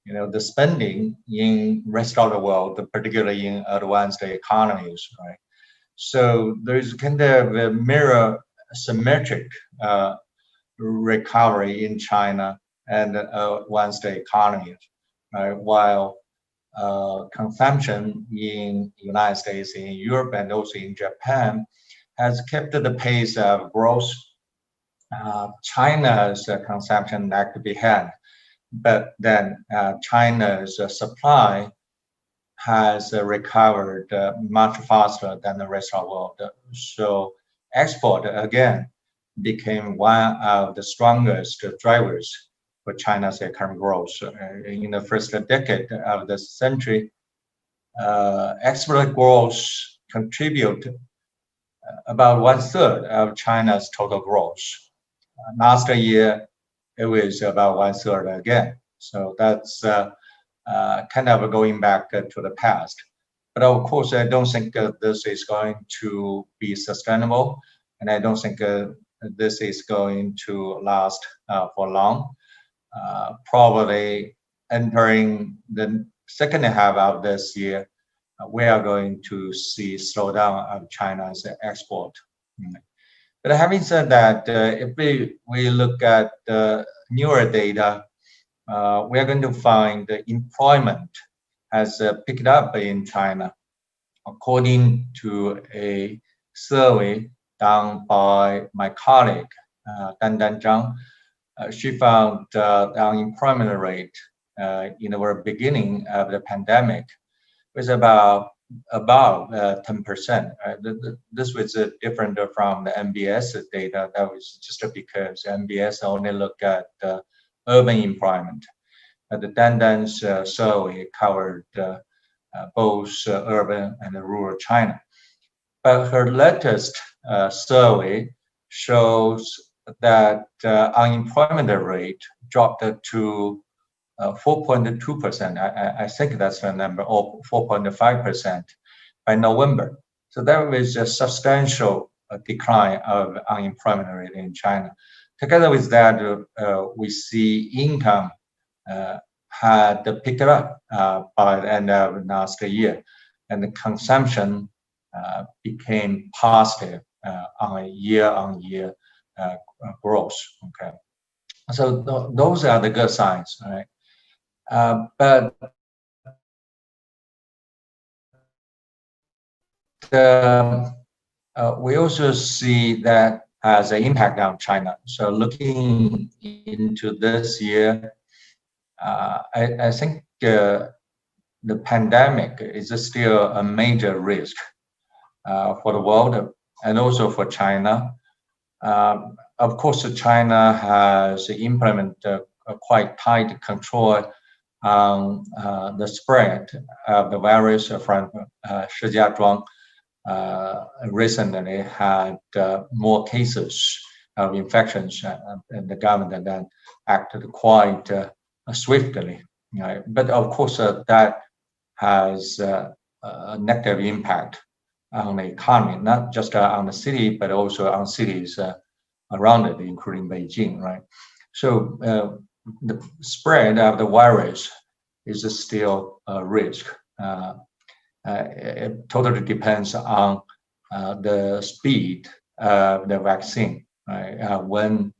S4: the spending in rest of the world, particularly in advanced economies, right? So there's kind of a mirror symmetric recovery in China and advanced economies, right? While consumption in the United States, in Europe, and also in Japan has kept the pace of growth. China's consumption lagged behind, but then China's supply has recovered much faster than the rest of the world. So export again became one of the strongest drivers for China's economic growth. In the first decade of the century, export growth contributed about 1/3 of China's total growth. Last year, it was about 1/3 again. So that's kind of going back to the past. But of course, I don't think this is going to be sustainable, and I don't think this is going to last for long. Probably entering the second half of this year, we are going to see slowdown of China's export. But having said that, if we look at the newer data, we are going to find the employment has picked up in China. According to a survey done by my colleague, Dan Zhang, she found the unemployment rate in the very beginning of the pandemic was about 10%. This was different from the MBS data. That was just because MBS only looked at urban employment. The Dandan's survey covered both urban and rural China. But her latest survey shows that unemployment rate dropped to 4.2%. I think that's the number, or 4.5% by November. So there was a substantial decline of unemployment rate in China. Together with that, we see income had picked up by the end of last year, and the consumption became positive on a year-on-year growth. Okay, so those are the good signs, right? But we also see that has an impact on China. So looking into this year, I think the pandemic is still a major risk for the world and also for China. Of course, China has implemented a quite tight control on the spread of the virus from Shijiazhuang. Recently had more cases of infections, and the government then acted quite swiftly. Right? But of course, that has a negative impact on the economy, not just on the city, but also on cities around it, including Beijing. Right? So the spread of the virus is still a risk. It totally depends on the speed of the vaccine, right? When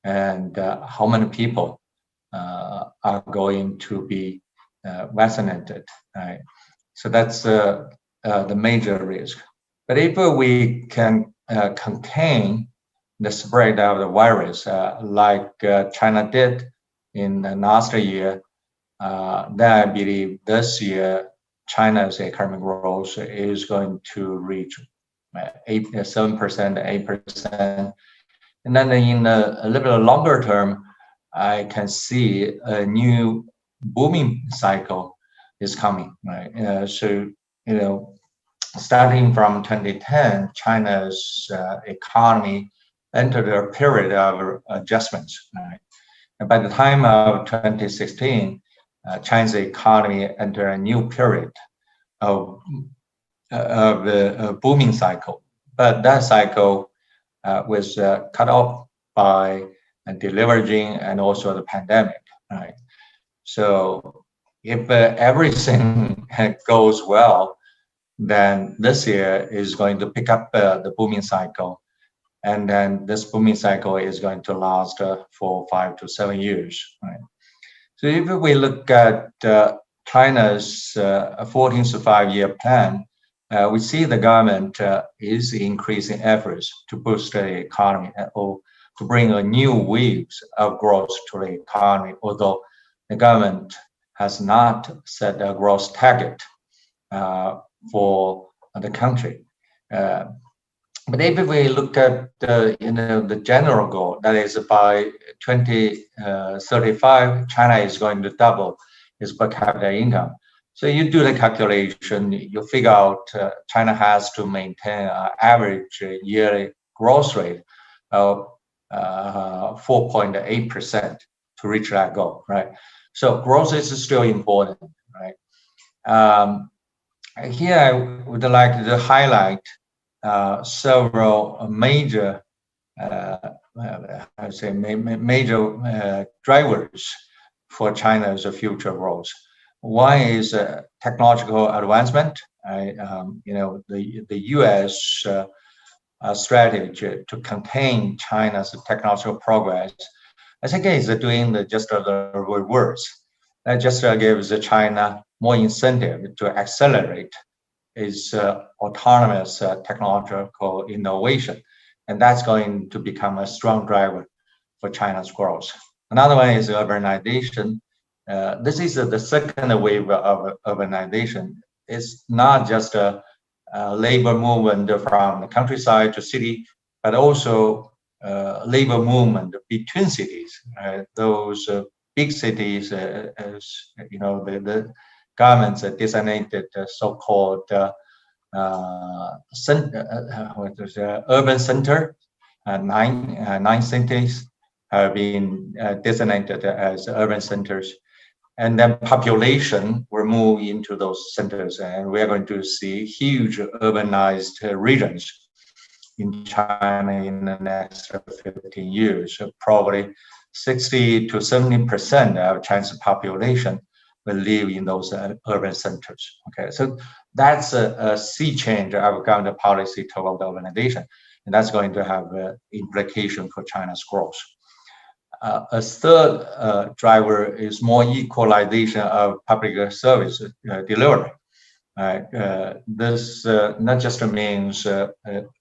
S4: and how many people are going to be vaccinated, right? So that's the major risk. But if we can contain the spread of the virus, like China did in last year, then I believe this year China's economic growth is going to reach 7%, 8%. And then in a little bit longer term, I can see a new booming cycle is coming, right? So, starting from 2010, China's economy entered a period of adjustments, right? And by the time of 2016, China's economy entered a new period of a booming cycle. But that cycle was cut off by deleveraging and also the pandemic, right? So if everything goes well, then this year is going to pick up the booming cycle. And then this booming cycle is going to last for 5 to 7 years, right? So if we look at China's 14th to 5-year plan, we see the government is increasing efforts to boost the economy or to bring a new waves of growth to the economy, although the government has not set a growth target for the country. But if we look at the general goal, that is by 2035, China is going to double its per capita income. So you do the calculation, you figure out China has to maintain an average yearly growth rate of 4.8% to reach that goal, right? So growth is still important, right? Here I would like to highlight several major, major drivers for China's future growth. One is technological advancement. The U.S. Strategy to contain China's technological progress, I think is doing just the reverse. That just gives China more incentive to accelerate its autonomous technological innovation. And that's going to become a strong driver for China's growth. Another one is urbanization. This is the second wave of urbanization. It's not just a labor movement from the countryside to city, but also labor movement between cities. Those big cities, as you know, the governments designated so-called urban center. Nine cities have been designated as urban centers. And then population will move into those centers, and we are going to see huge urbanized regions in China in the next 15 years. So probably 60 to 70% of China's population will live in those urban centers. Okay, so that's a sea change of government policy toward urbanization, and that's going to have implication for China's growth. A third driver is more equalization of public service delivery. This not just means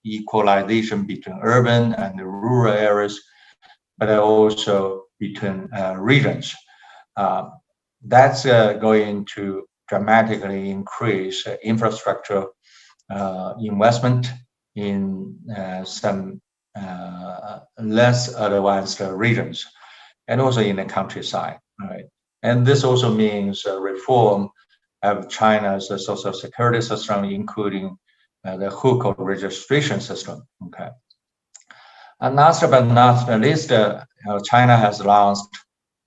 S4: equalization between urban and rural areas, but also between regions. That's going to dramatically increase infrastructure investment in some less advanced regions, and also in the countryside, right? And this also means reform of China's social security system, including the hukou registration system. Okay. And last but not least, China has launched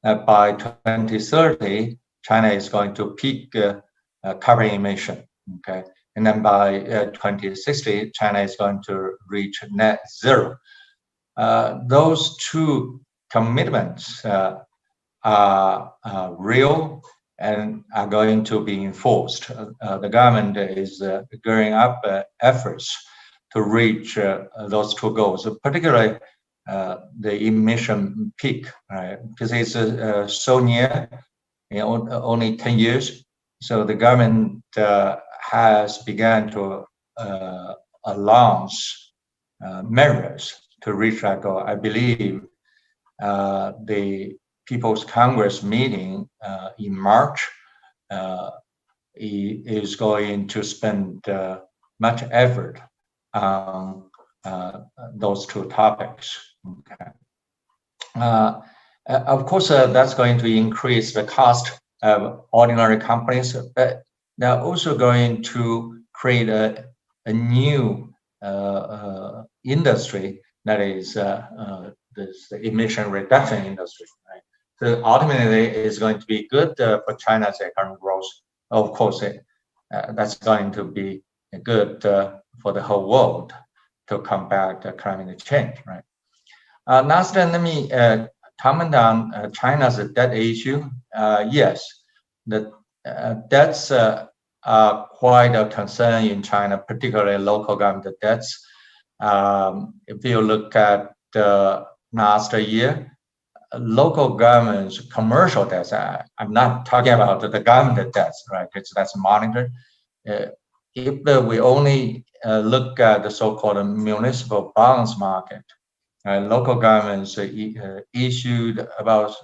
S4: by 2030, China is going to peak carbon emission. Okay. And then by 2060, China is going to reach net zero. Those two commitments are real and are going to be enforced. The government is gearing up efforts to reach those two goals, particularly the emission peak, right? Because it's so near, only 10 years. So the government has begun to launch measures to reach that goal. I believe the People's Congress meeting in March is going to spend much effort on those two topics. Okay. Of course, that's going to increase the cost of ordinary companies, but they're also going to create a new industry that is this emission reduction industry. Right? So ultimately, it's going to be good for China's economic growth. Of course, that's going to be good for the whole world to combat climate change. Right. Last, let me comment on China's debt issue. Yes, the debts are quite a concern in China, particularly local government debts. If you look at last year, local government's commercial debts, I'm not talking about the government debts, right? Because that's monitored. If we only look at the so-called municipal bonds market, local governments issued about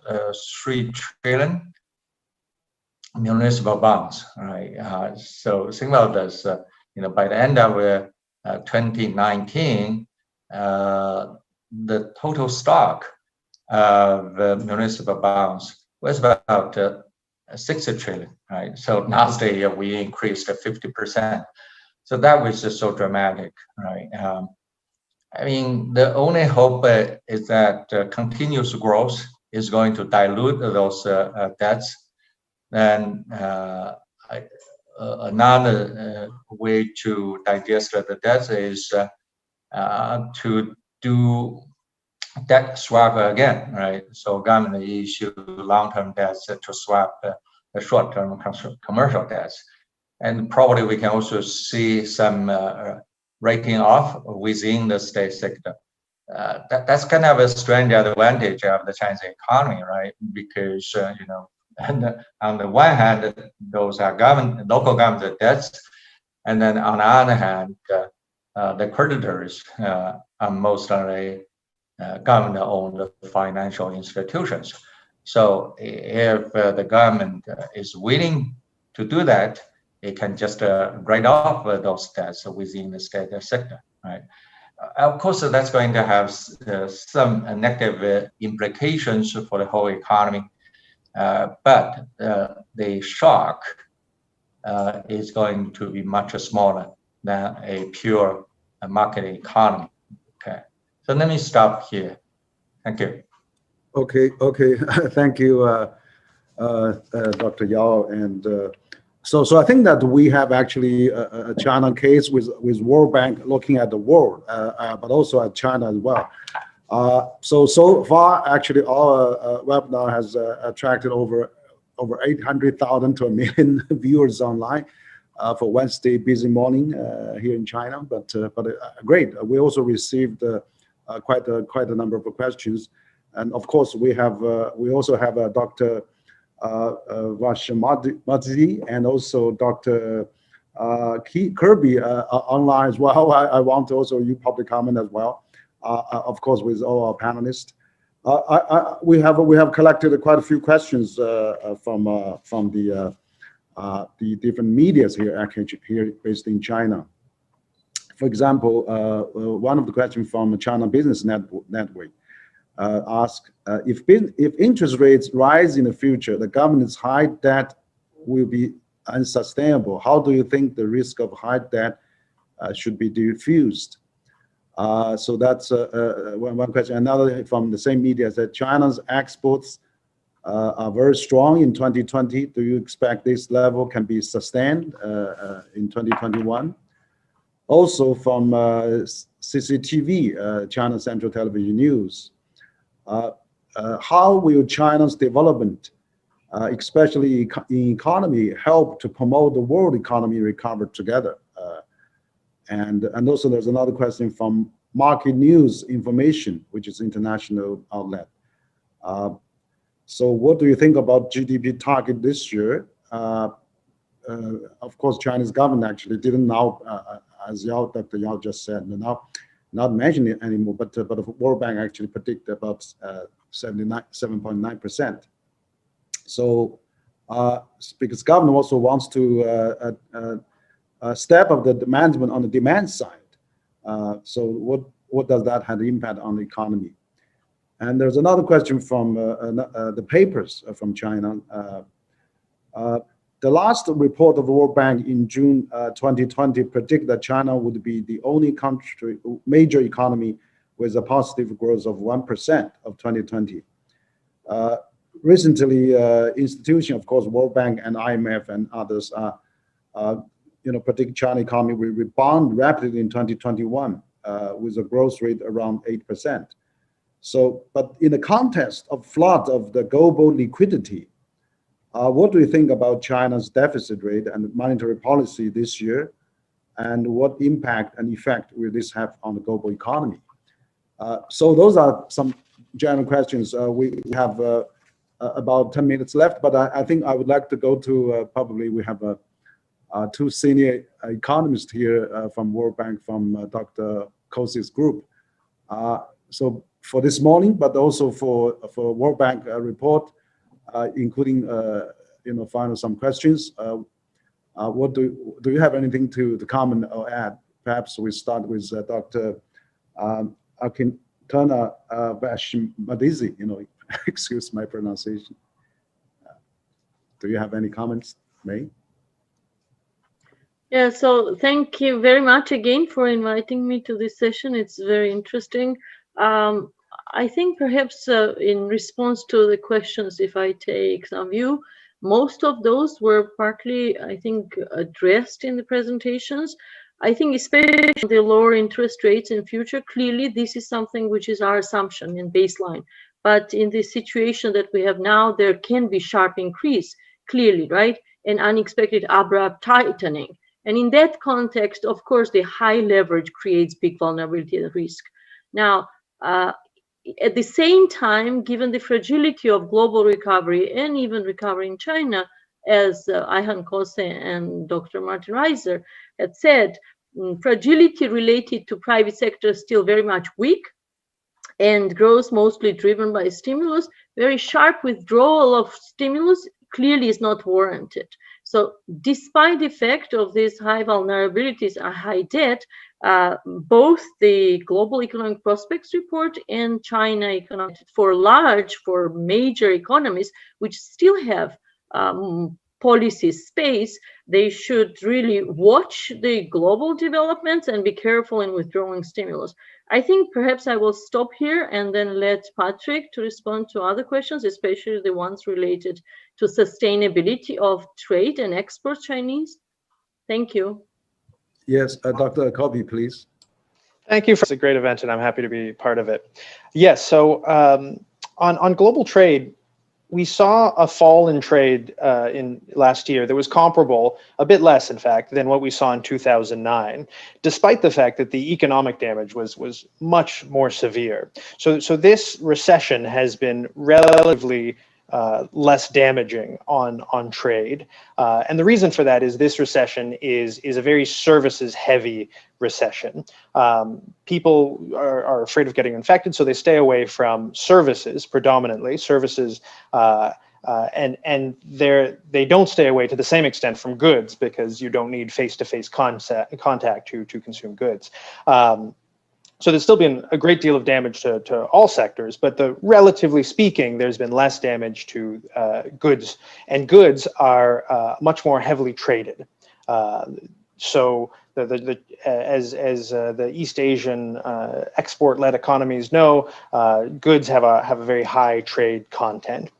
S4: 3 trillion municipal bonds, right? So think about this, by the end of 2019, the total stock of municipal bonds was about 60 trillion, right? So last year we increased 50%. So that was just so dramatic, right? I mean, the only hope is that continuous growth is going to dilute those debts. Then another way to digest the debts is to do debt swap again, right? So government issue long-term debts to swap the short-term commercial debts. And probably we can also see some rating off within the state sector. That's kind of a strange advantage of the Chinese economy, right? Because, and on the one hand, those are local government debts. And then on the other hand, the creditors are mostly government-owned financial institutions. So if the government is willing to do that, it can just write off those debts within the state sector, right? Of course, that's going to have some negative implications for the whole economy, but the shock is going to be much smaller than a pure market economy. Okay, so let me stop here. Thank you.
S2: Okay. Thank you, Dr. Yao. And so I think that we have actually a China case with World Bank looking at the world, but also at China as well. So far, actually, our webinar has attracted over 800,000 to 1 million viewers online for Wednesday busy morning here in China. But great. We also received quite a number of questions, and of course we also have Dr. Vashmadzi and also Dr. Kirby online as well. I want also you public comment as well. Of course, with all our panelists, we have collected quite a few questions from the different medias here, actually here based in China. For example, one of the questions from China Business Network ask if interest rates rise in the future, the government's high debt will be unsustainable. How do you think the risk of high debt should be diffused? So that's one question. Another from the same media said China's exports are very strong in 2020. Do you expect this level can be sustained in 2021? Also from CCTV, China Central Television News, how will China's development, especially in economy, help to promote the world economy recover together? And also there's another question from Market News Information, which is international outlet. So what do you think about GDP target this year? Of course, Chinese government actually didn't now, as Dr. Yao just said, now not mention it anymore, but the World Bank actually predict about 7.9%. So because government also wants to step up the management on the demand side. So what does that have impact on the economy? And there's another question from the papers from China. The last report of the World Bank in June 2020 predict that China would be the only country, major economy with a positive growth of 1% of 2020. Recently, institutions, of course, World Bank and IMF and others, predict China economy will rebound rapidly in 2021 with a growth rate around 8%. So, but in the context of flood of the global liquidity, what do you think about China's deficit rate and monetary policy this year? And what impact and effect will this have on the global economy? So those are some general questions. We have about 10 minutes left, but I think I would like to go to probably we have two senior economists here from World Bank, from Dr. Kose's group. So for this morning, but also for World Bank report, including final some questions. What do you have anything to comment or add? Perhaps we start with Dr. Akintana Vashmadizi. Excuse my pronunciation. Do you have any comments, May?
S5: Yeah, so thank you very much again for inviting me to this session. It's very interesting. I think perhaps in response to the questions, if I take some view, most of those were partly, I think, addressed in the presentations. I think especially the lower interest rates in future, clearly this is something which is our assumption and baseline. But in the situation that we have now, there can be sharp increase, clearly, right? An unexpected abrupt tightening. And in that context, of course, the high leverage creates big vulnerability and risk. Now, at the same time, given the fragility of global recovery and even recovery in China, as Ayhan, Kose and Dr. Martin Reiser had said, fragility related to private sector is still very much weak, and growth mostly driven by stimulus. Very sharp withdrawal of stimulus clearly is not warranted. So despite the effect of these high vulnerabilities and high debt, both the Global Economic Prospects Report and China Economic for major economies, which still have policy space, they should really watch the global developments and be careful in withdrawing stimulus. I think perhaps I will stop here and then let Patrick to respond to other questions, especially the ones related to sustainability of trade and export Chinese. Thank you.
S2: Yes, Dr. Kobe, please.
S6: Thank you. It's a great event and I'm happy to be part of it. Yes, so on global trade, we saw a fall in trade in last year that was comparable, a bit less in fact, than what we saw in 2009, despite the fact that the economic damage was much more severe. So this recession has been relatively less damaging on trade. And the reason for that is this recession is a very services heavy recession. People are afraid of getting infected, so they stay away from services, predominantly services, and they don't stay away to the same extent from goods because you don't need face-to-face contact to consume goods. So there's still been a great deal of damage to all sectors, but relatively speaking, there's been less damage to goods, and goods are much more heavily traded. So as the East Asian export-led economies know, goods have a very high trade content.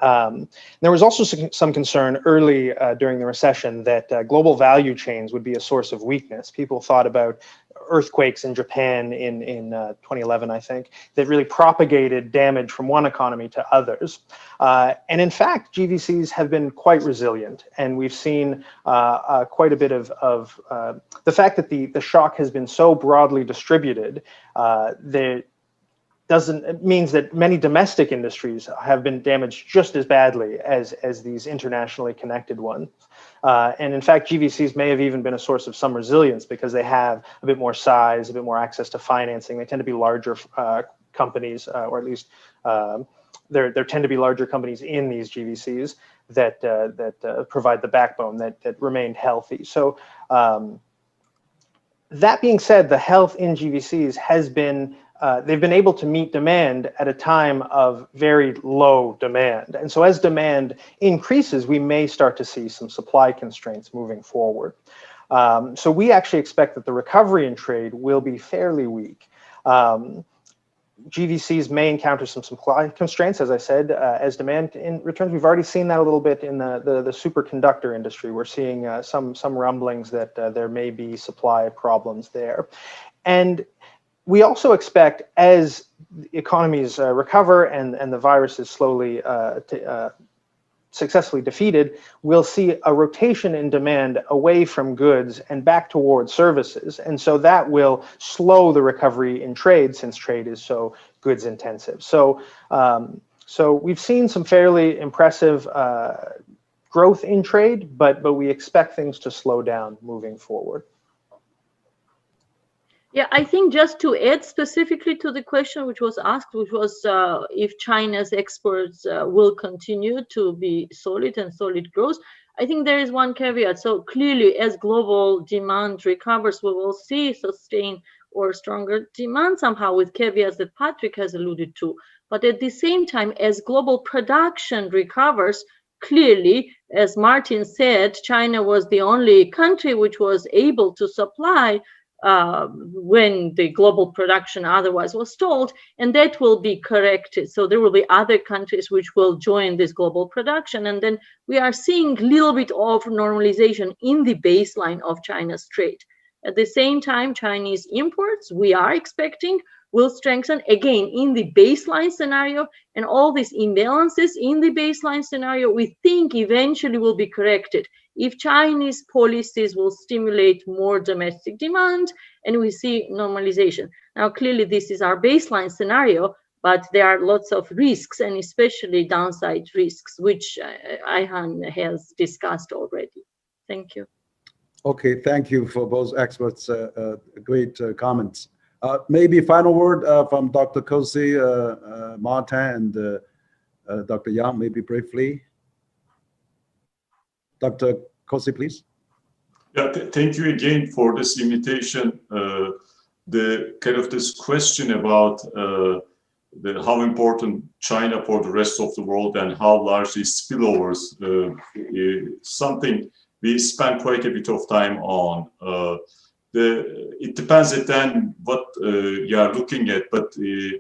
S6: There was also some concern early during the recession that global value chains would be a source of weakness. People thought about earthquakes in Japan in 2011, I think, that really propagated damage from one economy to others. And in fact, GVCs have been quite resilient, and we've seen quite a bit of the fact that the shock has been so broadly distributed. It means that many domestic industries have been damaged just as badly as these internationally connected ones. And in fact, GVCs may have even been a source of some resilience because they have a bit more size, a bit more access to financing. They tend to be larger companies, or at least there tend to be larger companies in these GVCs that provide the backbone that remained healthy. So that being said, the health in GVCs has been they've been able to meet demand at a time of very low demand. And so as demand increases, we may start to see some supply constraints moving forward. So we actually expect that the recovery in trade will be fairly weak. GVCs may encounter some supply constraints, as I said, as demand returns. We've already seen that a little bit in the superconductor industry. We're seeing some rumblings that there may be supply problems there. And we also expect, as economies recover and the virus is slowly successfully defeated, we'll see a rotation in demand away from goods and back towards services. And so that will slow the recovery in trade, since trade is so goods intensive. So, so we've seen some fairly impressive growth in trade, but we expect things to slow down moving forward.
S5: Yeah, I think just to add specifically to the question which was asked, which was if China's exports will continue to be solid and solid growth, I think there is one caveat. So clearly, as global demand recovers, we will see sustained or stronger demand somehow, with caveats that Patrick has alluded to. But at the same time, as global production recovers, clearly, as Martin said, China was the only country which was able to supply when the global production otherwise was stalled, and that will be corrected. So there will be other countries which will join this global production, and then we are seeing a little bit of normalization in the baseline of China's trade. At the same time, Chinese imports, we are expecting, will strengthen again in the baseline scenario, and all these imbalances in the baseline scenario, we think eventually will be corrected if Chinese policies will stimulate more domestic demand and we see normalization. Now, clearly, this is our baseline scenario, but there are lots of risks, and especially downside risks, which Ayhan has discussed already. Thank you.
S2: Okay, thank you for both experts. Great comments. Maybe final word from Dr. Kose, Martin, and Dr. Yang, maybe briefly. Dr. Kose, please.
S1: Yeah, thank you again for this invitation. The kind of this question about how important China for the rest of the world and how large these spillovers something we spend quite a bit of time on. It depends then what you are looking at, but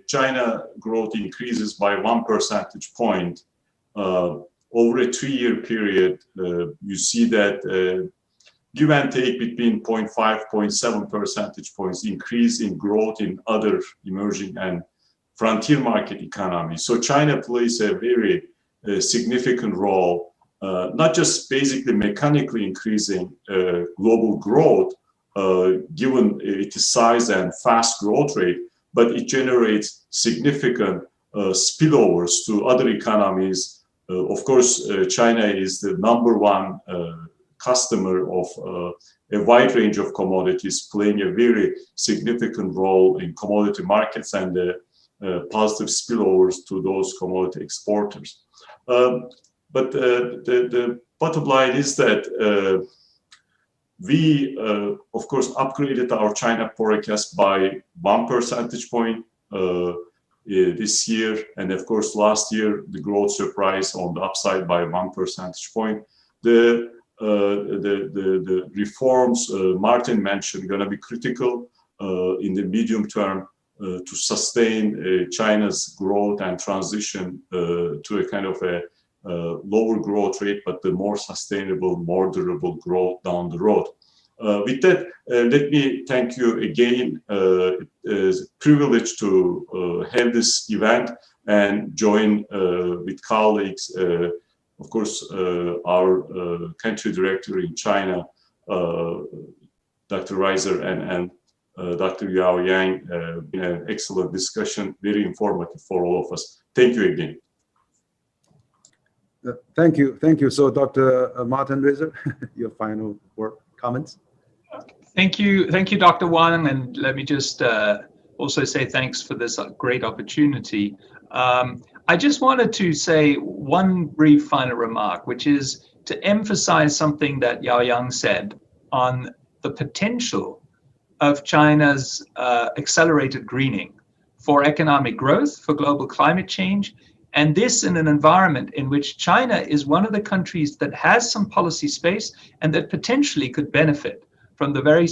S1: China growth increases by 1 percentage point over a 3-year period. You see that give and take between 0.5, 0.7 percentage points increase in growth in other emerging and frontier market economies. So China plays a very significant role, not just basically mechanically increasing global growth, given its size and fast growth rate, but it generates significant spillovers to other economies. Of course, China is the #1 customer of a wide range of commodities, playing a very significant role in commodity markets and positive spillovers to those commodity exporters. But the bottom line is that we, of course, upgraded our China forecast by 1 percentage point this year. And of course, last year, the growth surprised on the upside by 1 percentage point. The reforms Martin mentioned are going to be critical in the medium term to sustain China's growth and transition to a kind of a lower growth rate, but the more sustainable, more durable growth down the road. With that, let me thank you again. It is a privilege to have this event and join with colleagues, of course, our country director in China, Dr. Reiser, and Dr. Huiyao Yang. Been an excellent discussion, very informative for all of us. Thank you again.
S2: Thank you. So, Dr. Martin Reiser, your final word, comments.
S3: Thank you, Dr. Wang, and let me just also say thanks for this great opportunity. I just wanted to say one brief final remark, which is to emphasize something that Yao Yang said on the potential of China's accelerated greening for economic growth, for global climate change, and this in an environment in which China is one of the countries that has some policy space and that potentially could benefit from the very,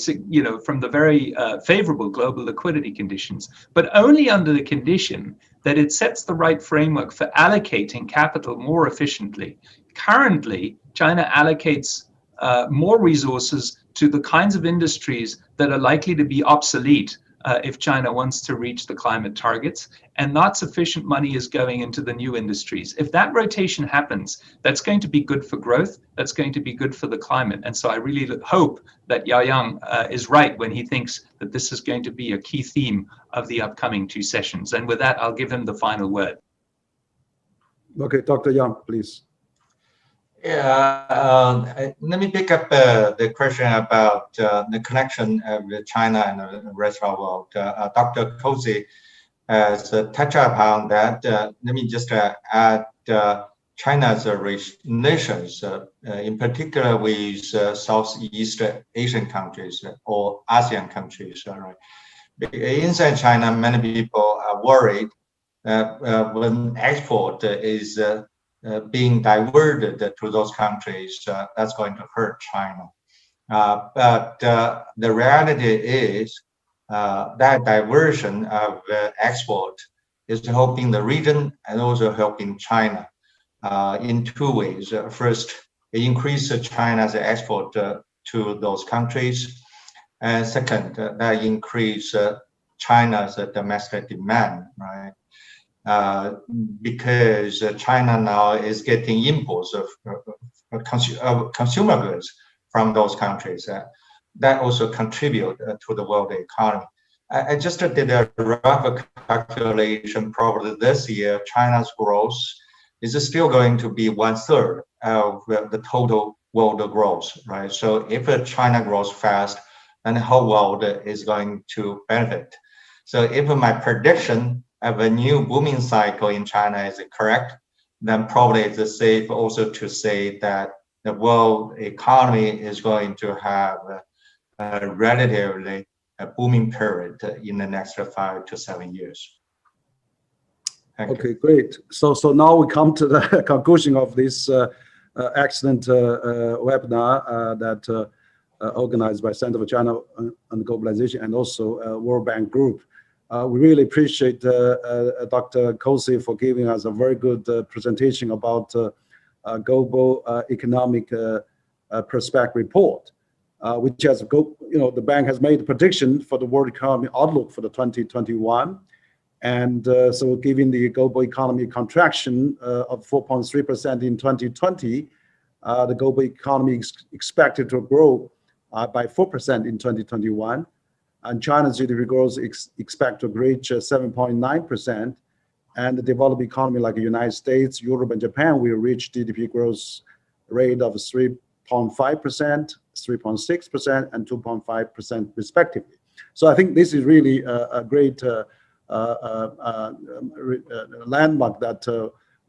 S3: favorable global liquidity conditions, but only under the condition that it sets the right framework for allocating capital more efficiently. Currently, China allocates more resources to the kinds of industries that are likely to be obsolete if China wants to reach the climate targets, and not sufficient money is going into the new industries. If that rotation happens, that's going to be good for growth, that's going to be good for the climate. And so I really hope that Yao Yang is right when he thinks that this is going to be a key theme of the upcoming two sessions. And with that, I'll give him the final word.
S2: Okay, Dr. Yang, please.
S4: Yeah, let me pick up the question about the connection with China and the rest of the world. Dr. Kose has touched upon that. Let me just add China's relations, in particular with Southeast Asian countries or ASEAN countries. Right? Inside China, many people are worried when export is being diverted to those countries, that's going to hurt China. But the reality is that diversion of export is helping the region and also helping China in two ways. First, it increases China's export to those countries. And second, that increases China's domestic demand, right? Because China now is getting imports of consumer goods from those countries. That also contribute to the world economy. I just did a rough calculation. Probably this year, China's growth is still going to be 1/3 of the total world growth, right? So if China grows fast, then the whole world is going to benefit. So if my prediction of a new booming cycle in China is correct, then probably it's safe also to say that the world economy is going to have a relatively booming period in the next 5 to 7 years.
S2: Okay, great. So now we come to the conclusion of this excellent webinar that organized by Center for China and Globalization and also World Bank Group. We really appreciate Dr. Kose for giving us a very good presentation about global economic prospect report, which has the bank has made a prediction for the world economy outlook for the 2021, and so given the global economy contraction of 4.3% in 2020, the global economy is expected to grow by 4% in 2021. And China's GDP growth is expected to reach 7.9%, and the developed economy like the United States, Europe, and Japan will reach GDP growth rate of 3.5%, 3.6%, and 2.5% respectively. So I think this is really a great landmark that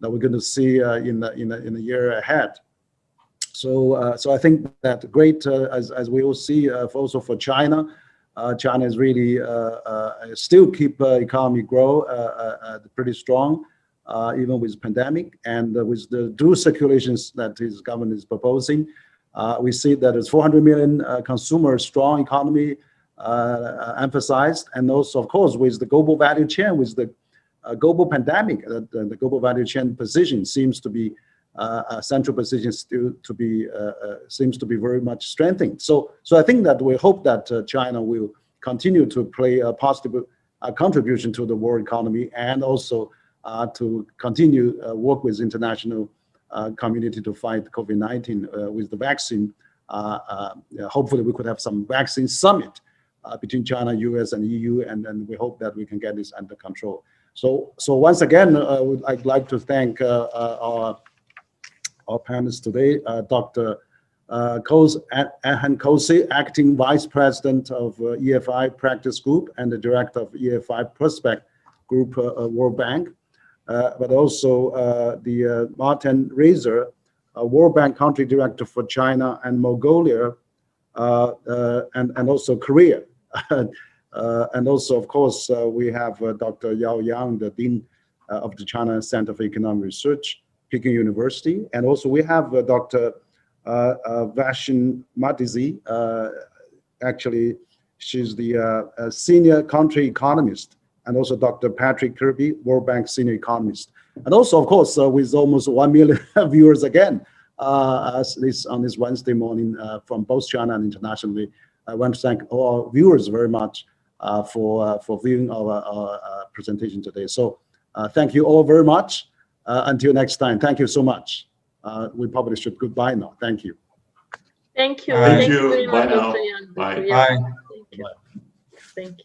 S2: we're going to see in the year ahead. So I think that great as we will see also for China. China is really still keep economy grow pretty strong, even with pandemic and with the dual circulations that his government is proposing. We see that it's 400 million consumer strong economy emphasized, and also of course with the global value chain, with the global pandemic, the global value chain position seems to be central position still to be seems to be very much strengthened. So I think that we hope that China will continue to play a positive contribution to the world economy, and also to continue work with international community to fight COVID-19 with the vaccine. Hopefully we could have some vaccine summit between China, US, and EU, and then we hope that we can get this under control. So once again, I'd like to thank our panelists today, Dr. Ayhan Kose, Acting Vice President of EFI Practice Group and the Director of EFI Prospect Group, World Bank, but also the Martin Reiser, World Bank Country Director for China and Mongolia, and also Korea. And also, of course, we have Dr. Yao Yang, the Dean of the China Center for Economic Research, Peking University. And also we have Dr. Vashin Matizi. Actually, she's the senior country economist, and also Dr. Patrick Kirby, World Bank senior economist. And also, of course, with almost 1 million viewers again, on this Wednesday morning from both China and internationally. I want to thank all our viewers very much for viewing our presentation today. So thank you all very much. Until next time, thank you so much. We probably should goodbye now. Thank you.
S5: Thank you.
S1: Thank you.
S5: Very
S1: Bye
S5: much,
S1: now.
S5: Dr. Yang.
S1: Bye.
S4: Bye.
S5: Thank you. Thank you.